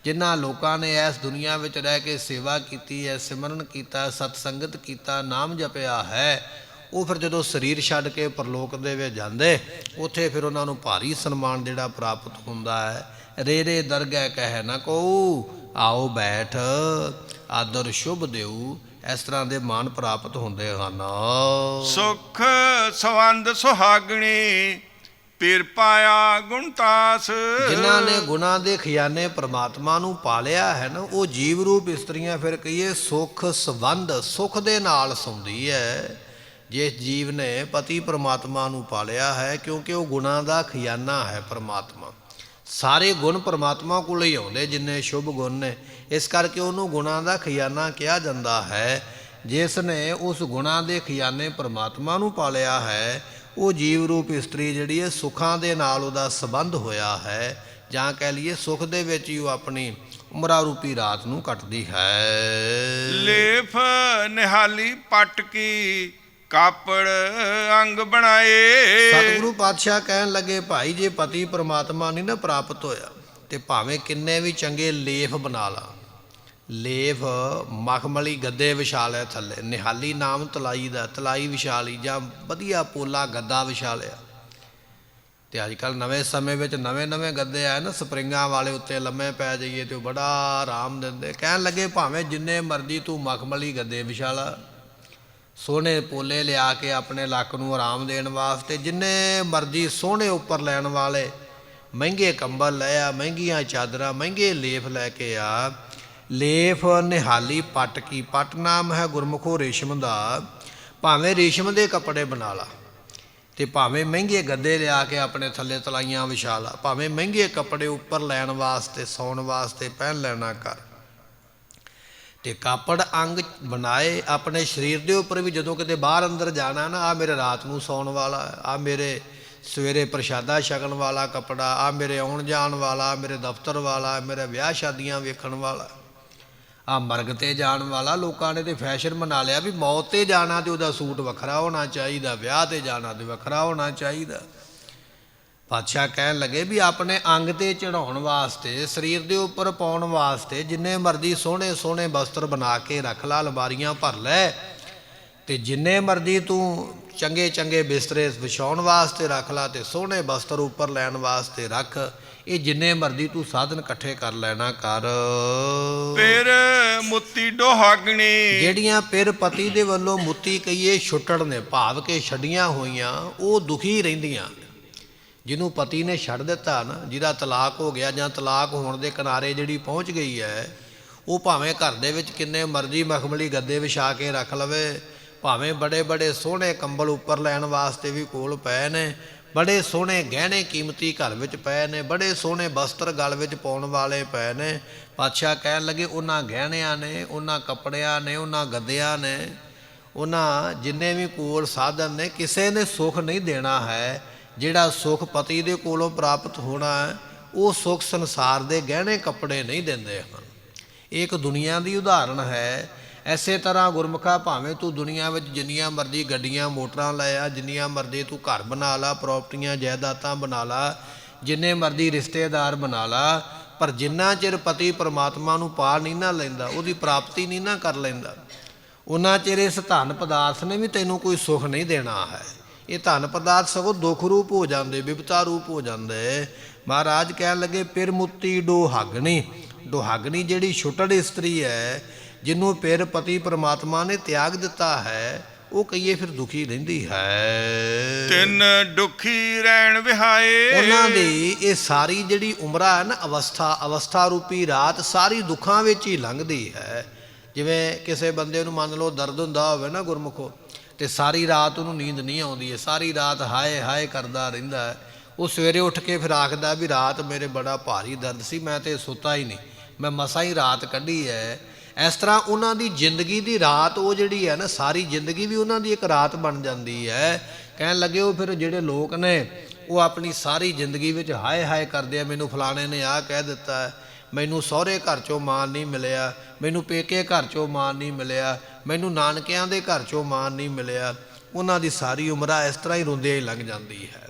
ਜਿਨ੍ਹਾਂ ਲੋਕਾਂ ਨੇ ਇਸ ਦੁਨੀਆ ਵਿੱਚ ਰਹਿ ਕੇ ਸੇਵਾ ਕੀਤੀ ਹੈ, ਸਿਮਰਨ ਕੀਤਾ, ਸਤਸੰਗਤ ਕੀਤਾ, ਨਾਮ ਜਪਿਆ ਹੈ, ਉਹ ਫਿਰ ਜਦੋਂ ਸਰੀਰ ਛੱਡ ਕੇ ਪਰਲੋਕ ਦੇ ਵਿੱਚ ਜਾਂਦੇ, ਉੱਥੇ ਫਿਰ ਉਹਨਾਂ ਨੂੰ ਭਾਰੀ ਸਨਮਾਨ ਜਿਹੜਾ ਪ੍ਰਾਪਤ ਹੁੰਦਾ ਹੈ। ਰੇ ਦਰਗਹਿ ਕਹਿ ਨਾ ਕਹੂ, ਆਓ ਬੈਠ ਆਦਰ ਸ਼ੁਭ ਦਿਉ, ਇਸ ਤਰ੍ਹਾਂ ਦੇ ਮਾਨ ਪ੍ਰਾਪਤ ਹੁੰਦੇ ਹਨ। ਸੁਖ ਸਵੰਦ ਸੁਹਾਗਣੀ ਪੀਰ ਪਾਇਆ ਗੁਣਤਾਸ। ਜਿਨ੍ਹਾਂ ਨੇ ਗੁਣਾਂ ਦੇ ਖਜ਼ਾਨੇ ਪਰਮਾਤਮਾ ਨੂੰ ਪਾਲਿਆ ਹੈ ਨਾ, ਉਹ ਜੀਵ ਰੂਪ ਇਸਤਰੀਆਂ ਫਿਰ ਕਹੀਏ ਸੁਖ ਸਬੰਧ, ਸੁਖ ਦੇ ਨਾਲ ਸੌਂਦੀ ਹੈ। ਜਿਸ ਜੀਵ ਨੇ ਪਤੀ ਪਰਮਾਤਮਾ ਨੂੰ ਪਾਲਿਆ ਹੈ, ਕਿਉਂਕਿ ਉਹ ਗੁਣਾਂ ਦਾ ਖਜ਼ਾਨਾ ਹੈ ਪਰਮਾਤਮਾ। ਸਾਰੇ ਗੁਣ ਪਰਮਾਤਮਾ ਕੋਲ ਹੀ ਆਉਂਦੇ ਜਿੰਨੇ ਸ਼ੁਭ ਗੁਣ ਨੇ, ਇਸ ਕਰਕੇ ਉਹਨੂੰ ਗੁਣਾਂ ਦਾ ਖਜ਼ਾਨਾ ਕਿਹਾ ਜਾਂਦਾ ਹੈ। ਜਿਸ ਨੇ ਉਸ ਗੁਣਾਂ ਦੇ ਖਜ਼ਾਨੇ ਪਰਮਾਤਮਾ ਨੂੰ ਪਾਲਿਆ ਹੈ, ਉਹ ਜੀਵ ਰੂਪ ਇਸਤਰੀ ਜਿਹੜੀ ਹੈ ਸੁੱਖਾਂ ਦੇ ਨਾਲ ਉਹਦਾ ਸੰਬੰਧ ਹੋਇਆ ਹੈ, ਜਾਂ ਕਹਿ ਲਈਏ ਸੁੱਖ ਦੇ ਵਿੱਚ ਹੀ ਉਹ ਆਪਣੀ ਉਮਰਾਂ ਰੂਪੀ ਰਾਤ ਨੂੰ ਕੱਟਦੀ ਹੈ। ਲੇਫ ਨਿਹਾਲੀ ਪਟ ਕੀ ਕਾਪੜ ਅੰਗ ਬਣਾਏ। ਸਤਿਗੁਰੂ ਪਾਤਸ਼ਾਹ ਕਹਿਣ ਲੱਗੇ ਭਾਈ ਜੇ ਪਤੀ ਪਰਮਾਤਮਾ ਨਹੀਂ ਨਾ ਪ੍ਰਾਪਤ ਹੋਇਆ, ਤੇ ਭਾਵੇਂ ਕਿੰਨੇ ਵੀ ਚੰਗੇ ਲੇਫ ਬਣਾ ਲਾ, ਲੇਫ ਮਖਮਲੀ ਗੱਦੇ ਵਿਛਾ ਲੈ ਥੱਲੇ, ਨਿਹਾਲੀ ਨਾਮ ਤਲਾਈ ਦਾ, ਤਲਾਈ ਵਿਛਾ ਲਈ, ਜਾਂ ਵਧੀਆ ਪੋਲਾ ਗੱਦਾ ਵਿਛਾ ਲਿਆ। ਤੇ ਅੱਜ ਕੱਲ੍ਹ ਨਵੇਂ ਸਮੇਂ ਵਿੱਚ ਨਵੇਂ ਗੱਦੇ ਆਏ ਨਾ ਸਪਰਿੰਗਾਂ ਵਾਲੇ, ਉੱਤੇ ਲੰਮੇ ਪੈ ਜਾਈਏ ਤੇ ਉਹ ਬੜਾ ਆਰਾਮ ਦਿੰਦੇ। ਕਹਿਣ ਲੱਗੇ ਭਾਵੇਂ ਜਿੰਨੇ ਮਰਜ਼ੀ ਤੂੰ ਮਖਮਲੀ ਗੱਦੇ ਵਿਛਾ ਲਾ, ਸੋਹਣੇ ਪੋਲੇ ਲਿਆ ਕੇ ਆਪਣੇ ਲੱਕ ਨੂੰ ਆਰਾਮ ਦੇਣ ਵਾਸਤੇ, ਜਿੰਨੇ ਮਰਜ਼ੀ ਸੋਹਣੇ ਉੱਪਰ ਲੈਣ ਵਾਲੇ ਮਹਿੰਗੇ ਕੰਬਲ ਲੈ ਆ, ਮਹਿੰਗੀਆਂ ਚਾਦਰਾਂ, ਮਹਿੰਗੇ ਲੇਫ ਲੈ ਕੇ ਆ। ਲੇਫ ਨਿਹਾਲੀ ਪੱਟ ਕੀ, ਪੱਟ ਨਾਮ ਹੈ ਗੁਰਮੁਖੋ ਰੇਸ਼ਮ ਦਾ। ਭਾਵੇਂ ਰੇਸ਼ਮ ਦੇ ਕੱਪੜੇ ਬਣਾ ਲਾ, ਤੇ ਭਾਵੇਂ ਮਹਿੰਗੇ ਗੱਦੇ ਲਿਆ ਕੇ ਆਪਣੇ ਥੱਲੇ ਤਲਾਈਆਂ ਵਿਛਾ ਲਾ, ਭਾਵੇਂ ਮਹਿੰਗੇ ਕੱਪੜੇ ਉੱਪਰ ਲੈਣ ਵਾਸਤੇ ਸੌਣ ਵਾਸਤੇ ਪਹਿਨ ਲੈਣਾ ਕਰ, ਤੇ ਕਾਪੜ ਅੰਗ ਬਣਾਏ ਆਪਣੇ ਸਰੀਰ ਦੇ ਉੱਪਰ ਵੀ। ਜਦੋਂ ਕਿਤੇ ਬਾਹਰ ਅੰਦਰ ਜਾਣਾ ਨਾ, ਆ ਮੇਰੇ ਰਾਤ ਨੂੰ ਸੌਣ ਵਾਲਾ, ਆ ਮੇਰੇ ਸਵੇਰੇ ਪ੍ਰਸ਼ਾਦਾ ਛਕਣ ਵਾਲਾ ਕੱਪੜਾ, ਆ ਮੇਰੇ ਆਉਣ ਜਾਣ ਵਾਲਾ, ਮੇਰੇ ਦਫ਼ਤਰ ਵਾਲਾ, ਮੇਰੇ ਵਿਆਹ ਸ਼ਾਦੀਆਂ ਵੇਖਣ ਵਾਲਾ, ਆ ਮਰਗ ਤੇ ਜਾਣ ਵਾਲਾ। ਲੋਕਾਂ ਨੇ ਤੇ ਫੈਸ਼ਨ ਬਣਾ ਲਿਆ ਵੀ ਮੌਤ ਤੇ ਜਾਣਾ ਤੇ ਉਹਦਾ ਸੂਟ ਵੱਖਰਾ ਹੋਣਾ ਚਾਹੀਦਾ, ਵਿਆਹ ਤੇ ਜਾਣਾ ਤੇ ਵੱਖਰਾ ਹੋਣਾ ਚਾਹੀਦਾ। ਪਾਤਸ਼ਾਹ ਕਹਿਣ ਲੱਗੇ ਵੀ ਆਪਣੇ ਅੰਗ ਤੇ ਚੜਾਉਣ ਵਾਸਤੇ, ਸਰੀਰ ਦੇ ਉੱਪਰ ਪਾਉਣ ਵਾਸਤੇ ਜਿੰਨੇ ਮਰਜ਼ੀ ਸੋਹਣੇ ਸੋਹਣੇ ਵਸਤਰ ਬਣਾ ਕੇ ਰੱਖ ਲਾ, ਅਲਮਾਰੀਆਂ ਭਰ ਲੈ, ਤੇ ਜਿੰਨੇ ਮਰਜ਼ੀ ਤੂੰ ਚੰਗੇ ਚੰਗੇ ਬਿਸਤਰੇ ਵਿਛਾਉਣ ਵਾਸਤੇ ਰੱਖ ਲਾ, ਤੇ ਸੋਹਣੇ ਵਸਤਰ ਉੱਪਰ ਲੈਣ ਵਾਸਤੇ ਰੱਖ। ਇਹ ਜਿੰਨੇ ਮਰਜ਼ੀ ਤੂੰ ਸਾਧਨ ਇਕੱਠੇ ਕਰ ਲੈਣਾ ਕਰ। ਫਿਰ ਮੁੱਤੀ ਡੋਹਾਗਣੀ, ਜਿਹੜੀਆਂ ਫਿਰ ਪਤੀ ਦੇ ਵੱਲੋਂ ਮੁੱਤੀ ਕਹੀਏ ਛੁੱਟਣ ਨੇ, ਭਾਵ ਕੇ ਛੱਡੀਆਂ ਹੋਈਆਂ, ਉਹ ਦੁਖੀ ਰਹਿੰਦੀਆਂ। ਜਿਹਨੂੰ ਪਤੀ ਨੇ ਛੱਡ ਦਿੱਤਾ ਨਾ, ਜਿਹਦਾ ਤਲਾਕ ਹੋ ਗਿਆ ਜਾਂ ਤਲਾਕ ਹੋਣ ਦੇ ਕਿਨਾਰੇ ਜਿਹੜੀ ਪਹੁੰਚ ਗਈ ਹੈ, ਉਹ ਭਾਵੇਂ ਘਰ ਦੇ ਵਿੱਚ ਕਿੰਨੇ ਮਰਜ਼ੀ ਮਖਮਲੀ ਗੱਦੇ ਵਿਛਾ ਕੇ ਰੱਖ ਲਵੇ, ਭਾਵੇਂ ਬੜੇ ਬੜੇ ਸੋਹਣੇ ਕੰਬਲ ਉੱਪਰ ਲੈਣ ਵਾਸਤੇ ਵੀ ਕੋਲ ਪਏ ਨੇ, ਬੜੇ ਸੋਹਣੇ ਗਹਿਣੇ ਕੀਮਤੀ ਘਰ ਵਿੱਚ ਪਏ ਨੇ, ਬੜੇ ਸੋਹਣੇ ਵਸਤਰ ਗਲ ਵਿੱਚ ਪਾਉਣ ਵਾਲੇ ਪਏ ਨੇ। ਪਾਤਸ਼ਾਹ ਕਹਿਣ ਲੱਗੇ ਉਹਨਾਂ ਗਹਿਣਿਆਂ ਨੇ, ਉਹਨਾਂ ਕੱਪੜਿਆਂ ਨੇ, ਉਹਨਾਂ ਗੱਦਿਆਂ ਨੇ, ਉਹਨਾਂ ਜਿੰਨੇ ਵੀ ਕੋਲ ਸਾਧਨ ਨੇ, ਕਿਸੇ ਨੇ ਸੁੱਖ ਨਹੀਂ ਦੇਣਾ ਹੈ। ਜਿਹੜਾ ਸੁੱਖ ਪਤੀ ਦੇ ਕੋਲੋਂ ਪ੍ਰਾਪਤ ਹੋਣਾ ਹੈ, ਉਹ ਸੁੱਖ ਸੰਸਾਰ ਦੇ ਗਹਿਣੇ ਕੱਪੜੇ ਨਹੀਂ ਦਿੰਦੇ ਹਨ। ਇਹ ਇੱਕ ਦੁਨੀਆ ਦੀ ਉਦਾਹਰਣ ਹੈ। ਐਸੇ ਤਰ੍ਹਾਂ ਗੁਰਮੁਖਾ, ਭਾਵੇਂ ਤੂੰ ਦੁਨੀਆ ਵਿੱਚ ਜਿੰਨੀਆਂ ਮਰਜ਼ੀ ਗੱਡੀਆਂ ਮੋਟਰਾਂ ਲੈ ਆ, ਜਿੰਨੀਆਂ ਮਰਜ਼ੀ ਤੂੰ ਘਰ ਬਣਾ ਲਾ, ਪ੍ਰਾਪਰਟੀਆਂ ਜਾਇਦਾਦਾਂ ਬਣਾ ਲਾ, ਜਿੰਨੇ ਮਰਜ਼ੀ ਰਿਸ਼ਤੇਦਾਰ ਬਣਾ ਲਾ, ਪਰ ਜਿੰਨਾ ਚਿਰ ਪਤੀ ਪਰਮਾਤਮਾ ਨੂੰ ਪਾ ਨਹੀਂ ਨਾ ਲੈਂਦਾ, ਉਹਦੀ ਪ੍ਰਾਪਤੀ ਨਹੀਂ ਨਾ ਕਰ ਲੈਂਦਾ, ਉਹਨਾਂ ਚਿਰ ਇਸ ਧਨ ਪਦਾਰਥ ਨੇ ਵੀ ਤੈਨੂੰ ਕੋਈ ਸੁੱਖ ਨਹੀਂ ਦੇਣਾ ਹੈ। ਇਹ ਧਨ ਪਦਾਰਥ ਸਗੋਂ ਦੁੱਖ ਰੂਪ ਹੋ ਜਾਂਦੇ, ਬਿਪਤਾ ਰੂਪ ਹੋ ਜਾਂਦੇ। ਮਹਾਰਾਜ ਕਹਿਣ ਲੱਗੇ ਫਿਰ ਮੁੱਤੀ ਡੋਹਾਗਣੀ, ਡੋਹਾਗਣੀ ਜਿਹੜੀ ਛੁੱਟੜ ਇਸਤਰੀ ਹੈ, ਜਿਹਨੂੰ ਫਿਰ ਪਤੀ ਪਰਮਾਤਮਾ ਨੇ ਤਿਆਗ ਦਿੱਤਾ ਹੈ, ਉਹ ਕਹੀਏ ਫਿਰ ਦੁਖੀ ਰਹਿੰਦੀ ਹੈ। ਤਿੰਨ ਦੁਖੀ ਰਹਿਣ ਵਿਹਾਏ, ਉਹਨਾਂ ਦੀ ਇਹ ਸਾਰੀ ਜਿਹੜੀ ਉਮਰਾ ਹੈ ਨਾ, ਅਵਸਥਾ ਰੂਪੀ ਰਾਤ ਸਾਰੀ ਦੁੱਖਾਂ ਵਿੱਚ ਹੀ ਲੰਘਦੀ ਹੈ। ਜਿਵੇਂ ਕਿਸੇ ਬੰਦੇ ਨੂੰ ਮੰਨ ਲਓ ਦਰਦ ਹੁੰਦਾ ਹੋਵੇ ਨਾ ਗੁਰਮੁਖੋ, ਤੇ ਸਾਰੀ ਰਾਤ ਉਹਨੂੰ ਨੀਂਦ ਨਹੀਂ ਆਉਂਦੀ ਹੈ, ਸਾਰੀ ਰਾਤ ਹਾਏ ਹਾਏ ਕਰਦਾ ਰਹਿੰਦਾ ਹੈ। ਉਹ ਸਵੇਰੇ ਉੱਠ ਕੇ ਫਿਰ ਆਖਦਾ ਵੀ ਰਾਤ ਮੇਰੇ ਬੜਾ ਭਾਰੀ ਦਰਦ ਸੀ, ਮੈਂ ਤੇ ਸੁੱਤਾ ਹੀ ਨਹੀਂ, ਮੈਂ ਮਸਾਂ ਹੀ ਰਾਤ ਕੱਢੀ ਹੈ। ਇਸ ਤਰ੍ਹਾਂ ਉਹਨਾਂ ਦੀ ਜ਼ਿੰਦਗੀ ਦੀ ਰਾਤ, ਉਹ ਜਿਹੜੀ ਹੈ ਨਾ, ਸਾਰੀ ਜ਼ਿੰਦਗੀ ਵੀ ਉਹਨਾਂ ਦੀ ਇੱਕ ਰਾਤ ਬਣ ਜਾਂਦੀ ਹੈ। ਕਹਿਣ ਲੱਗੇ ਉਹ ਫਿਰ ਜਿਹੜੇ ਲੋਕ ਨੇ, ਉਹ ਆਪਣੀ ਸਾਰੀ ਜ਼ਿੰਦਗੀ ਵਿੱਚ ਹਾਏ ਹਾਏ ਕਰਦੇ ਆ, ਮੈਨੂੰ ਫਲਾਣੇ ਨੇ ਆਹ ਕਹਿ ਦਿੱਤਾ ਹੈ, ਮੈਨੂੰ ਸਹੁਰੇ ਘਰ 'ਚੋਂ ਮਾਣ ਨਹੀਂ ਮਿਲਿਆ, ਮੈਨੂੰ ਪੇਕੇ ਘਰ 'ਚੋਂ ਮਾਣ ਨਹੀਂ ਮਿਲਿਆ, ਮੈਨੂੰ ਨਾਨਕਿਆਂ ਦੇ ਘਰ 'ਚੋਂ ਮਾਣ ਨਹੀਂ ਮਿਲਿਆ। ਉਹਨਾਂ ਦੀ ਸਾਰੀ ਉਮਰ ਇਸ ਤਰ੍ਹਾਂ ਹੀ ਰੋਂਦਿਆਂ ਹੀ ਲੰਘ ਜਾਂਦੀ ਹੈ।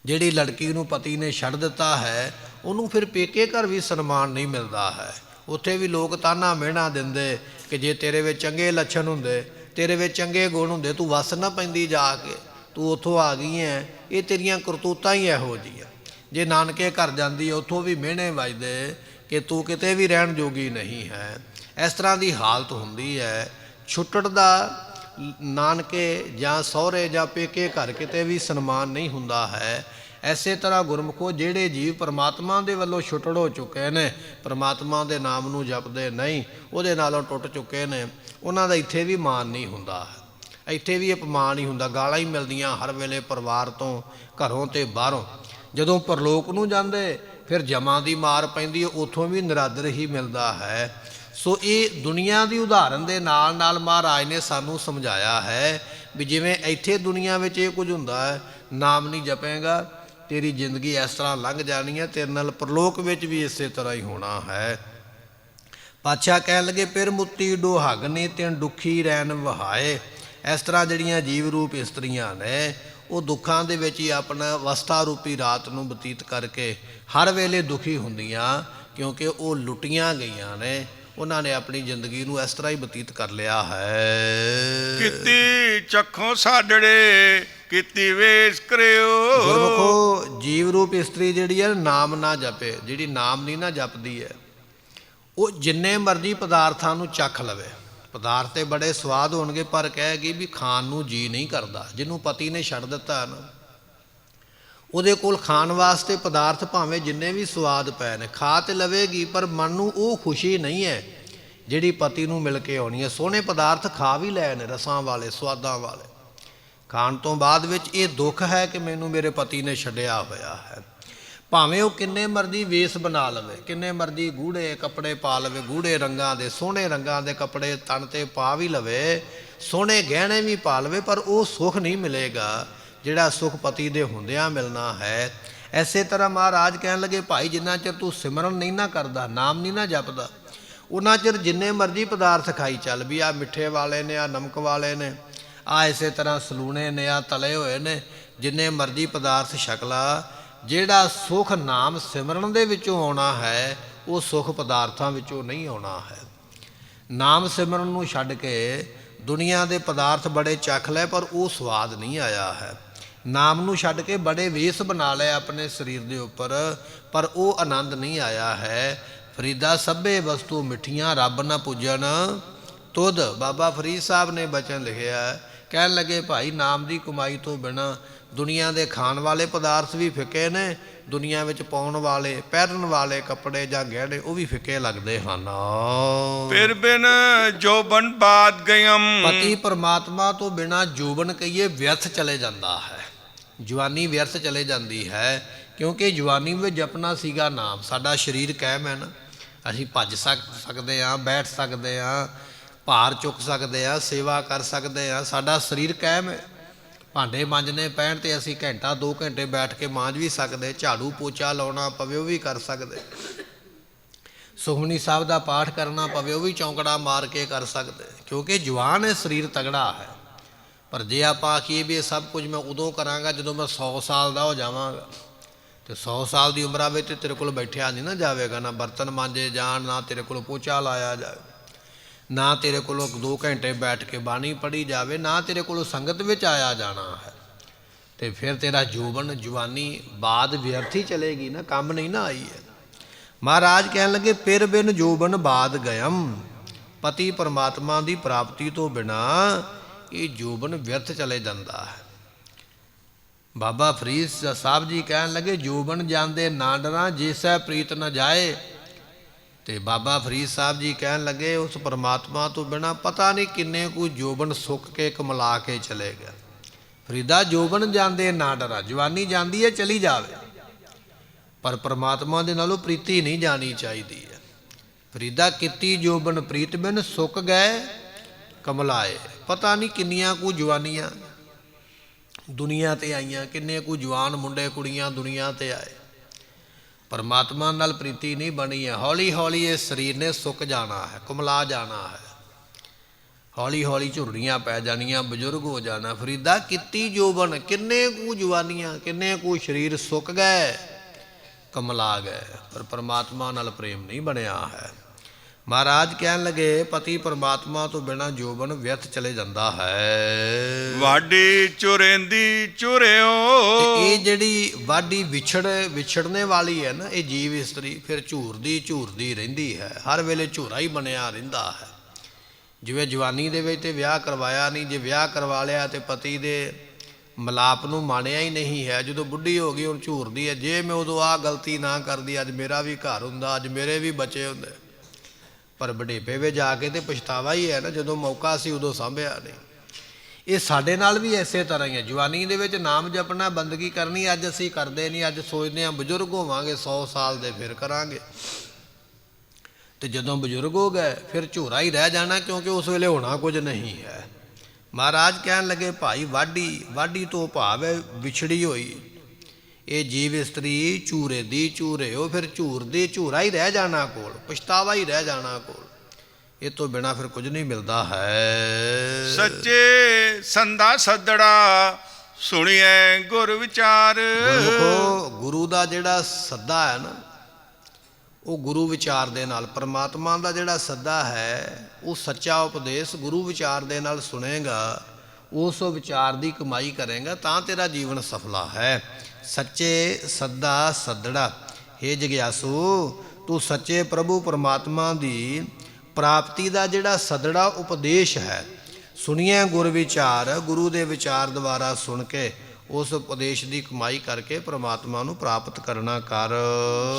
ਜਿਹੜੀ ਲੜਕੀ ਨੂੰ ਪਤੀ ਨੇ ਛੱਡ ਦਿੱਤਾ ਹੈ, ਉਹਨੂੰ ਫਿਰ ਪੇਕੇ ਘਰ ਵੀ ਸਨਮਾਨ ਨਹੀਂ ਮਿਲਦਾ ਹੈ। ਉੱਥੇ ਵੀ ਲੋਕ ਤਾਨਾ ਮਿਹਣਾ ਦਿੰਦੇ ਕਿ ਜੇ ਤੇਰੇ ਵਿੱਚ ਚੰਗੇ ਲੱਛਣ ਹੁੰਦੇ, ਤੇਰੇ ਵਿੱਚ ਚੰਗੇ ਗੁਣ ਹੁੰਦੇ, ਤੂੰ ਵਸ ਨਾ ਪੈਂਦੀ ਜਾ ਕੇ, ਤੂੰ ਉੱਥੋਂ ਆ ਗਈ ਹੈ, ਇਹ ਤੇਰੀਆਂ ਕਰਤੂਤਾਂ ਹੀ ਇਹੋ ਜਿਹੀਆਂ। ਜੇ ਨਾਨਕੇ ਘਰ ਜਾਂਦੀ, ਉੱਥੋਂ ਵੀ ਮਿਹਣੇ ਵੱਜਦੇ ਕਿ ਤੂੰ ਕਿਤੇ ਵੀ ਰਹਿਣ ਜੋਗੀ ਨਹੀਂ ਹੈ। ਇਸ ਤਰ੍ਹਾਂ ਦੀ ਹਾਲਤ ਹੁੰਦੀ ਹੈ। ਛੁੱਟੜ ਦਾ ਨਾਨਕੇ ਜਾਂ ਸਹੁਰੇ ਜਾਂ ਪੇਕੇ ਘਰ ਕਿਤੇ ਵੀ ਸਨਮਾਨ ਨਹੀਂ ਹੁੰਦਾ ਹੈ। ਐਸੇ ਤਰ੍ਹਾਂ ਗੁਰਮੁਖੋ, ਜਿਹੜੇ ਜੀਵ ਪਰਮਾਤਮਾ ਦੇ ਵੱਲੋਂ ਛੁੱਟੜ ਹੋ ਚੁੱਕੇ ਨੇ, ਪਰਮਾਤਮਾ ਦੇ ਨਾਮ ਨੂੰ ਜਪਦੇ ਨਹੀਂ, ਉਹਦੇ ਨਾਲੋਂ ਟੁੱਟ ਚੁੱਕੇ ਨੇ, ਉਹਨਾਂ ਦਾ ਇੱਥੇ ਵੀ ਮਾਣ ਨਹੀਂ ਹੁੰਦਾ, ਇੱਥੇ ਵੀ ਅਪਮਾਨ ਹੀ ਹੁੰਦਾ, ਗਾਲਾਂ ਹੀ ਮਿਲਦੀਆਂ ਹਰ ਵੇਲੇ ਪਰਿਵਾਰ ਤੋਂ, ਘਰੋਂ ਤੇ ਬਾਹਰੋਂ। ਜਦੋਂ ਪਰਲੋਕ ਨੂੰ ਜਾਂਦੇ ਫਿਰ ਜਮਾਂ ਦੀ ਮਾਰ ਪੈਂਦੀ ਹੈ, ਉੱਥੋਂ ਵੀ ਨਿਰਾਦਰ ਹੀ ਮਿਲਦਾ ਹੈ। ਸੋ ਇਹ ਦੁਨੀਆ ਦੀ ਉਦਾਹਰਨ ਦੇ ਨਾਲ ਨਾਲ ਮਹਾਰਾਜ ਨੇ ਸਾਨੂੰ ਸਮਝਾਇਆ ਹੈ ਵੀ ਜਿਵੇਂ ਇੱਥੇ ਦੁਨੀਆ ਵਿੱਚ ਇਹ ਕੁਝ ਹੁੰਦਾ ਹੈ, ਨਾਮ ਨਹੀਂ ਜਪੇਗਾ, ਤੇਰੀ ਜ਼ਿੰਦਗੀ ਇਸ ਤਰ੍ਹਾਂ ਲੰਘ ਜਾਣੀ ਹੈ, ਤੇਰੇ ਨਾਲ ਪਰਲੋਕ ਵਿੱਚ ਵੀ ਇਸੇ ਤਰ੍ਹਾਂ ਹੀ ਹੋਣਾ ਹੈ। ਪਾਤਸ਼ਾਹ ਕਹਿਣ ਲੱਗੇ ਫਿਰ ਮੁੱਤੀ ਡੋਹਾਗਨੀ ਤਿਨ ਦੁਖੀ ਰਹਿਣ ਵਹਾਏ। ਇਸ ਤਰ੍ਹਾਂ ਜਿਹੜੀਆਂ ਜੀਵ ਰੂਪ ਇਸਤਰੀਆਂ ਨੇ, ਉਹ ਦੁੱਖਾਂ ਦੇ ਵਿੱਚ ਹੀ ਆਪਣਾ ਅਵਸਥਾ ਰੂਪੀ ਰਾਤ ਨੂੰ ਬਤੀਤ ਕਰਕੇ ਹਰ ਵੇਲੇ ਦੁਖੀ ਹੁੰਦੀਆਂ, ਕਿਉਂਕਿ ਉਹ ਲੁੱਟੀਆਂ ਗਈਆਂ ਨੇ, ਉਹਨਾਂ ਨੇ ਆਪਣੀ ਜ਼ਿੰਦਗੀ ਨੂੰ ਇਸ ਤਰ੍ਹਾਂ ਹੀ ਬਤੀਤ ਕਰ ਲਿਆ ਹੈ। ਕੀਤੀ ਚੱਖੋਂ ਸਾਡੜੇ ਕੀਤੀ ਵੇਸ ਕਰਿਓ। ਗੁਰਮੁਖੋ, ਜੀਵ ਰੂਪ ਇਸਤਰੀ ਜਿਹੜੀ ਹੈ ਨਾਮ ਨਾ ਜਪੇ, ਜਿਹੜੀ ਨਾਮ ਨਹੀਂ ਨਾ ਜਪਦੀ ਹੈ, ਉਹ ਜਿੰਨੇ ਮਰਜ਼ੀ ਪਦਾਰਥਾਂ ਨੂੰ ਚੱਖ ਲਵੇ, ਪਦਾਰਥ ਤੇ ਬੜੇ ਸਵਾਦ ਹੋਣਗੇ, ਪਰ ਕਹੇਗੀ ਵੀ ਖਾਣ ਨੂੰ ਜੀ ਨਹੀਂ ਕਰਦਾ। ਜਿਹਨੂੰ ਪਤੀ ਨੇ ਛੱਡ ਦਿੱਤਾ ਨਾ, ਉਹਦੇ ਕੋਲ ਖਾਣ ਵਾਸਤੇ ਪਦਾਰਥ ਭਾਵੇਂ ਜਿੰਨੇ ਵੀ ਸਵਾਦ ਪਏ ਨੇ, ਖਾ ਤੇ ਲਵੇਗੀ, ਪਰ ਮਨ ਨੂੰ ਉਹ ਖੁਸ਼ੀ ਨਹੀਂ ਹੈ ਜਿਹੜੀ ਪਤੀ ਨੂੰ ਮਿਲ ਕੇ ਆਉਣੀ ਹੈ। ਸੋਹਣੇ ਪਦਾਰਥ ਖਾ ਵੀ ਲਏ ਨੇ, ਰਸਾਂ ਵਾਲੇ, ਸਵਾਦਾਂ ਵਾਲੇ। ਖਾਣ ਤੋਂ ਬਾਅਦ ਵਿੱਚ ਇਹ ਦੁੱਖ ਹੈ ਕਿ ਮੈਨੂੰ ਮੇਰੇ ਪਤੀ ਨੇ ਛੱਡਿਆ ਹੋਇਆ ਹੈ। ਭਾਵੇਂ ਉਹ ਕਿੰਨੇ ਮਰਜ਼ੀ ਵੇਸ ਬਣਾ ਲਵੇ, ਕਿੰਨੇ ਮਰਜ਼ੀ ਗੂੜੇ ਕੱਪੜੇ ਪਾ ਲਵੇ, ਗੂੜੇ ਰੰਗਾਂ ਦੇ, ਸੋਹਣੇ ਰੰਗਾਂ ਦੇ ਕੱਪੜੇ ਤਨ 'ਤੇ ਪਾ ਵੀ ਲਵੇ, ਸੋਹਣੇ ਗਹਿਣੇ ਵੀ ਪਾ ਲਵੇ, ਪਰ ਉਹ ਸੁੱਖ ਨਹੀਂ ਮਿਲੇਗਾ ਜਿਹੜਾ ਸੁੱਖ ਪਤੀ ਦੇ ਹੁੰਦਿਆਂ ਮਿਲਣਾ ਹੈ। ਐਸੇ ਤਰ੍ਹਾਂ ਮਹਾਰਾਜ ਕਹਿਣ ਲੱਗੇ, ਭਾਈ ਜਿੰਨਾ ਚਿਰ ਤੂੰ ਸਿਮਰਨ ਨਹੀਂ ਨਾ ਕਰਦਾ, ਨਾਮ ਨਹੀਂ ਨਾ ਜਪਦਾ, ਉਹਨਾਂ ਚਿਰ ਜਿੰਨੇ ਮਰਜ਼ੀ ਪਦਾਰਥ ਖਾਈ ਚੱਲ, ਵੀ ਆਹ ਮਿੱਠੇ ਵਾਲੇ ਨੇ, ਆਹ ਨਮਕ ਵਾਲੇ ਨੇ, ਆਹ ਇਸੇ ਤਰ੍ਹਾਂ ਸਲੂਣੇ ਨੇ, ਆਹ ਤਲੇ ਹੋਏ ਨੇ, ਜਿੰਨੇ ਮਰਜ਼ੀ ਪਦਾਰਥ ਛਕ ਲਾ, ਜਿਹੜਾ ਸੁੱਖ ਨਾਮ ਸਿਮਰਨ ਦੇ ਵਿੱਚੋਂ ਆਉਣਾ ਹੈ ਉਹ ਸੁੱਖ ਪਦਾਰਥਾਂ ਵਿੱਚੋਂ ਨਹੀਂ ਆਉਣਾ ਹੈ। ਨਾਮ ਸਿਮਰਨ ਨੂੰ ਛੱਡ ਕੇ ਦੁਨੀਆ ਦੇ ਪਦਾਰਥ ਬੜੇ ਚੱਖ ਲਏ, ਪਰ ਉਹ ਸਵਾਦ ਨਹੀਂ ਆਇਆ ਹੈ। ਨਾਮ ਨੂੰ ਛੱਡ ਕੇ ਬੜੇ ਵੇਸ ਬਣਾ ਲਏ ਆਪਣੇ ਸਰੀਰ ਦੇ ਉੱਪਰ, ਪਰ ਉਹ ਆਨੰਦ ਨਹੀਂ ਆਇਆ ਹੈ। ਫਰੀਦਾ ਸਭੇ ਵਸਤੂ ਮਿੱਠੀਆਂ ਰੱਬ ਨਾ ਪੂਜਣ ਤੁਧ। ਬਾਬਾ ਫਰੀਦ ਸਾਹਿਬ ਨੇ ਬਚਨ ਲਿਖਿਆ, ਕਹਿਣ ਲੱਗੇ ਭਾਈ ਨਾਮ ਦੀ ਕਮਾਈ ਤੋਂ ਬਿਨਾਂ ਦੁਨੀਆ ਦੇ ਖਾਣ ਵਾਲੇ ਪਦਾਰਥ ਵੀ ਫਿੱਕੇ ਨੇ, ਦੁਨੀਆ ਵਿੱਚ ਪਾਉਣ ਵਾਲੇ, ਪਹਿਰਨ ਵਾਲੇ ਕੱਪੜੇ ਜਾਂ ਗਹਿਣੇ ਉਹ ਵੀ ਫਿੱਕੇ ਲੱਗਦੇ ਹਨ। ਫਿਰ ਬਿਨ ਜੋਬਨ ਬਾਦ ਗਯਮ। ਪਤੀ ਪਰਮਾਤਮਾ ਤੋਂ ਬਿਨਾਂ ਜੋਬਨ ਕਹੀਏ ਵਿਅਰਥ ਚਲੇ ਜਾਂਦਾ ਹੈ, ਜਵਾਨੀ ਵਿਅਰਥ ਚਲੇ ਜਾਂਦੀ ਹੈ, ਕਿਉਂਕਿ ਜਵਾਨੀ ਵਿੱਚ ਜਪਣਾ ਸੀਗਾ ਨਾਮ। ਸਾਡਾ ਸਰੀਰ ਕਾਇਮ ਹੈ ਨਾ, ਅਸੀਂ ਭੱਜ ਸਕਦੇ ਹਾਂ, ਬੈਠ ਸਕਦੇ ਹਾਂ, ਭਾਰ ਚੁੱਕ ਸਕਦੇ ਹਾਂ, ਸੇਵਾ ਕਰ ਸਕਦੇ ਹਾਂ, ਸਾਡਾ ਸਰੀਰ ਕਾਇਮ ਹੈ। ਭਾਂਡੇ ਮਾਂਜਣੇ ਪੈਣ ਤੇ ਅਸੀਂ ਘੰਟਾ 2 ਘੰਟੇ ਬੈਠ ਕੇ ਮਾਂਜ ਵੀ ਸਕਦੇ, ਝਾੜੂ ਪੋਚਾ ਲਾਉਣਾ ਪਵੇ ਉਹ ਵੀ ਕਰ ਸਕਦੇ, ਸੁਖਮਨੀ ਸਾਹਿਬ ਦਾ ਪਾਠ ਕਰਨਾ ਪਵੇ ਉਹ ਵੀ ਚੌਂਕੜਾ ਮਾਰ ਕੇ ਕਰ ਸਕਦੇ, ਕਿਉਂਕਿ ਜਵਾਨ ਹੈ, ਸਰੀਰ ਤਗੜਾ ਹੈ। ਪਰ ਜੇ ਆਪਾਂ ਆਖੀਏ ਵੀ ਇਹ ਸਭ ਕੁਝ ਮੈਂ ਉਦੋਂ ਕਰਾਂਗਾ ਜਦੋਂ ਮੈਂ 100 ਸਾਲ ਦਾ ਹੋ ਜਾਵਾਂਗਾ, ਤੇ 100 ਸਾਲ ਦੀ ਉਮਰਾਂ ਵਿੱਚ ਤੇਰੇ ਕੋਲ ਬੈਠਿਆ ਨਹੀਂ ਨਾ ਜਾਵੇਗਾ, ਨਾ ਬਰਤਨ ਮਾਂਜੇ ਜਾਣ, ਨਾ ਤੇਰੇ ਕੋਲ ਪੋਚਾ ਲਾਇਆ ਜਾਵੇ, ਨਾ ਤੇਰੇ ਕੋਲੋਂ 2 ਘੰਟੇ ਬੈਠ ਕੇ ਬਾਣੀ ਪੜ੍ਹੀ ਜਾਵੇ, ਨਾ ਤੇਰੇ ਕੋਲੋਂ ਸੰਗਤ ਵਿੱਚ ਆਇਆ ਜਾਣਾ ਹੈ, ਤੇ ਫਿਰ ਤੇਰਾ ਜੋਬਨ ਜਵਾਨੀ ਬਾਦ ਵਿਅਰਥੀ ਚਲੇਗੀ ਨਾ, ਕੰਮ ਨਹੀਂ ਨਾ ਆਈ ਹੈ। ਮਹਾਰਾਜ ਕਹਿਣ ਲੱਗੇ ਫਿਰ ਬਿਨ ਜੋਬਨ ਬਾਦ ਗਯਮ। ਪਤੀ ਪਰਮਾਤਮਾ ਦੀ ਪ੍ਰਾਪਤੀ ਤੋਂ ਬਿਨਾਂ ਇਹ ਜੋਬਨ ਵਿਅਰਥ ਚਲੇ ਜਾਂਦਾ ਹੈ। ਬਾਬਾ ਫਰੀਦ ਸਾਹਿਬ ਜੀ ਕਹਿਣ ਲੱਗੇ, ਜੋਬਨ ਜਾਂਦੇ ਨਾ ਡਰਾਂ ਜਿਸੈ ਪ੍ਰੀਤ ਨ ਜਾਏ। ਤੇ ਬਾਬਾ ਫਰੀਦ ਸਾਹਿਬ ਜੀ ਕਹਿਣ ਲੱਗੇ, ਉਸ ਪਰਮਾਤਮਾ ਤੋਂ ਬਿਨਾਂ ਪਤਾ ਨਹੀਂ ਕਿੰਨੇ ਕੁ ਜੋਬਨ ਸੁੱਕ ਕੇ ਕਮਲਾ ਕੇ ਚਲੇ ਗਿਆ। ਫਰੀਦਾ ਜੋਬਨ ਜਾਂਦੇ ਨਾ ਡਰਾ, ਜਵਾਨੀ ਜਾਂਦੀ ਹੈ ਚਲੀ ਜਾਵੇ, ਪਰ ਪਰਮਾਤਮਾ ਦੇ ਨਾਲੋਂ ਪ੍ਰੀਤੀ ਨਹੀਂ ਜਾਣੀ ਚਾਹੀਦੀ ਹੈ। ਫਰੀਦਾ ਕੀਤੀ ਜੋਬਨ ਪ੍ਰੀਤ ਬਿਨ ਸੁੱਕ ਗਏ ਕਮਲਾਏ। ਪਤਾ ਨਹੀਂ ਕਿੰਨੀਆਂ ਕੁ ਜਵਾਨੀਆਂ ਦੁਨੀਆ ਤੇ ਆਈਆਂ, ਕਿੰਨੇ ਕੁ ਜਵਾਨ ਮੁੰਡੇ ਕੁੜੀਆਂ ਦੁਨੀਆ ਤੇ ਆਏ, ਪਰਮਾਤਮਾ ਨਾਲ ਪ੍ਰੀਤੀ ਨਹੀਂ ਬਣੀ ਹੈ। ਹੌਲੀ ਹੌਲੀ ਇਹ ਸਰੀਰ ਨੇ ਸੁੱਕ ਜਾਣਾ ਹੈ, ਕੁਮਲਾ ਜਾਣਾ ਹੈ, ਹੌਲੀ ਹੌਲੀ ਝੁਰੜੀਆਂ ਪੈ ਜਾਣੀਆਂ, ਬਜ਼ੁਰਗ ਹੋ ਜਾਣਾ। ਫਰੀਦਾ ਕੀਤੀ ਜੋਬਨ, ਕਿੰਨੇ ਕੁ ਜਵਾਨੀਆਂ, ਕਿੰਨੇ ਕੁ ਸਰੀਰ ਸੁੱਕ ਗਏ, ਕਮਲਾ ਗਏ, ਪਰ ਪਰਮਾਤਮਾ ਨਾਲ ਪ੍ਰੇਮ ਨਹੀਂ ਬਣਿਆ ਹੈ। ਮਹਾਰਾਜ ਕਹਿਣ ਲੱਗੇ, ਪਤੀ ਪਰਮਾਤਮਾ ਤੋਂ ਬਿਨਾਂ ਜੋਬਨ ਵਿਅਰਥ ਚਲੇ ਜਾਂਦਾ ਹੈ। ਵਾਢੀ ਚੁਰੇਂਦੀ ਚੁਰਿਓ। ਇਹ ਜਿਹੜੀ ਵਾਢੀ ਵਿਛੜਨੇ ਵਾਲੀ ਹੈ ਨਾ, ਇਹ ਜੀਵ ਇਸਤਰੀ ਫਿਰ ਝੂਰਦੀ ਰਹਿੰਦੀ ਹੈ, ਹਰ ਵੇਲੇ ਝੂਰਾ ਹੀ ਬਣਿਆ ਰਹਿੰਦਾ ਹੈ। ਜਿਵੇਂ ਜਵਾਨੀ ਦੇ ਵਿੱਚ ਤੇ ਵਿਆਹ ਕਰਵਾਇਆ ਨਹੀਂ, ਜੇ ਵਿਆਹ ਕਰਵਾ ਲਿਆ ਤੇ ਪਤੀ ਦੇ ਮਿਲਾਪ ਨੂੰ ਮਾਣਿਆ ਹੀ ਨਹੀਂ ਹੈ, ਜਦੋਂ ਬੁੱਢੀ ਹੋ ਗਈ ਹੁਣ ਝੂਰਦੀ ਹੈ, ਜੇ ਮੈਂ ਉਦੋਂ ਆਹ ਗਲਤੀ ਨਾ ਕਰਦੀ ਅੱਜ ਮੇਰਾ ਵੀ ਘਰ ਹੁੰਦਾ, ਅੱਜ ਮੇਰੇ ਵੀ ਬੱਚੇ ਹੁੰਦੇ। ਪਰ ਬੁਢੇਪੇ ਵਿੱਚ ਜਾ ਕੇ ਤੇ ਪਛਤਾਵਾ ਹੀ ਹੈ ਨਾ, ਜਦੋਂ ਮੌਕਾ ਸੀ ਉਦੋਂ ਸਾਂਭਿਆ ਨਹੀਂ। ਇਹ ਸਾਡੇ ਨਾਲ ਵੀ ਇਸੇ ਤਰ੍ਹਾਂ ਹੀ ਹੈ। ਜਵਾਨੀ ਦੇ ਵਿੱਚ ਨਾਮ ਜਪਣਾ, ਬੰਦਗੀ ਕਰਨੀ, ਅੱਜ ਅਸੀਂ ਕਰਦੇ ਨਹੀਂ, ਅੱਜ ਸੋਚਦੇ ਹਾਂ ਬਜ਼ੁਰਗ ਹੋਵਾਂਗੇ 100 ਸਾਲ ਦੇ ਫਿਰ ਕਰਾਂਗੇ, ਤੇ ਜਦੋਂ ਬਜ਼ੁਰਗ ਹੋ ਗਏ ਫਿਰ ਝੂਰਾ ਹੀ ਰਹਿ ਜਾਣਾ, ਕਿਉਂਕਿ ਉਸ ਵੇਲੇ ਹੋਣਾ ਕੁਝ ਨਹੀਂ ਹੈ। ਮਹਾਰਾਜ ਕਹਿਣ ਲੱਗੇ, ਭਾਈ ਵਾਢੀ ਤੋਂ ਭਾਵ ਹੈ ਵਿਛੜੀ ਹੋਈ ਇਹ ਜੀਵ ਇਸਤਰੀ ਝੂਰੇ ਦੀ ਝੂਰੇ, ਉਹ ਫਿਰ ਝੂਰਦੀ ਝੂਰਾ ਹੀ ਰਹਿ ਜਾਣਾ ਕੋਲ, ਪਛਤਾਵਾ ਹੀ ਰਹਿ ਜਾਣਾ ਕੋਲ, ਇਹ ਤੋਂ ਬਿਨਾਂ ਫਿਰ ਕੁਝ ਨਹੀਂ ਮਿਲਦਾ ਹੈ। ਸੱਚੇ ਸੰਦਾ ਸੱਦੜਾ ਸੁਣੀਐ ਗੁਰ ਵਿਚਾਰ। ਗੁਰੂ ਦਾ ਜਿਹੜਾ ਸੱਦਾ ਹੈ ਨਾ, ਉਹ ਗੁਰੂ ਵਿਚਾਰ ਦੇ ਨਾਲ, ਪਰਮਾਤਮਾ ਦਾ ਜਿਹੜਾ ਸੱਦਾ ਹੈ ਉਹ ਸੱਚਾ ਉਪਦੇਸ਼ ਗੁਰੂ ਵਿਚਾਰ ਦੇ ਨਾਲ ਸੁਣੇਗਾ, ਉਸ ਵਿਚਾਰ ਦੀ ਕਮਾਈ ਕਰੇਗਾ ਤਾਂ ਤੇਰਾ ਜੀਵਨ ਸਫਲਾ ਹੈ। ਸੱਚੇ ਸੱਦਾ ਸੱਦੜਾ, ਹੇ ਜਗਿਆਸੂ ਤੂੰ ਸੱਚੇ ਪ੍ਰਭੂ ਪਰਮਾਤਮਾ ਦੀ ਪ੍ਰਾਪਤੀ ਦਾ ਜਿਹੜਾ ਸੱਦੜਾ ਉਪਦੇਸ਼ ਹੈ, ਸੁਣੀਏ ਗੁਰ ਵਿਚਾਰ, ਗੁਰੂ ਦੇ ਵਿਚਾਰ ਦੁਆਰਾ ਸੁਣ ਕੇ ਉਸ ਉਪਦੇਸ਼ ਦੀ ਕਮਾਈ ਕਰਕੇ ਪਰਮਾਤਮਾ ਨੂੰ ਪ੍ਰਾਪਤ ਕਰਨਾ ਕਰ।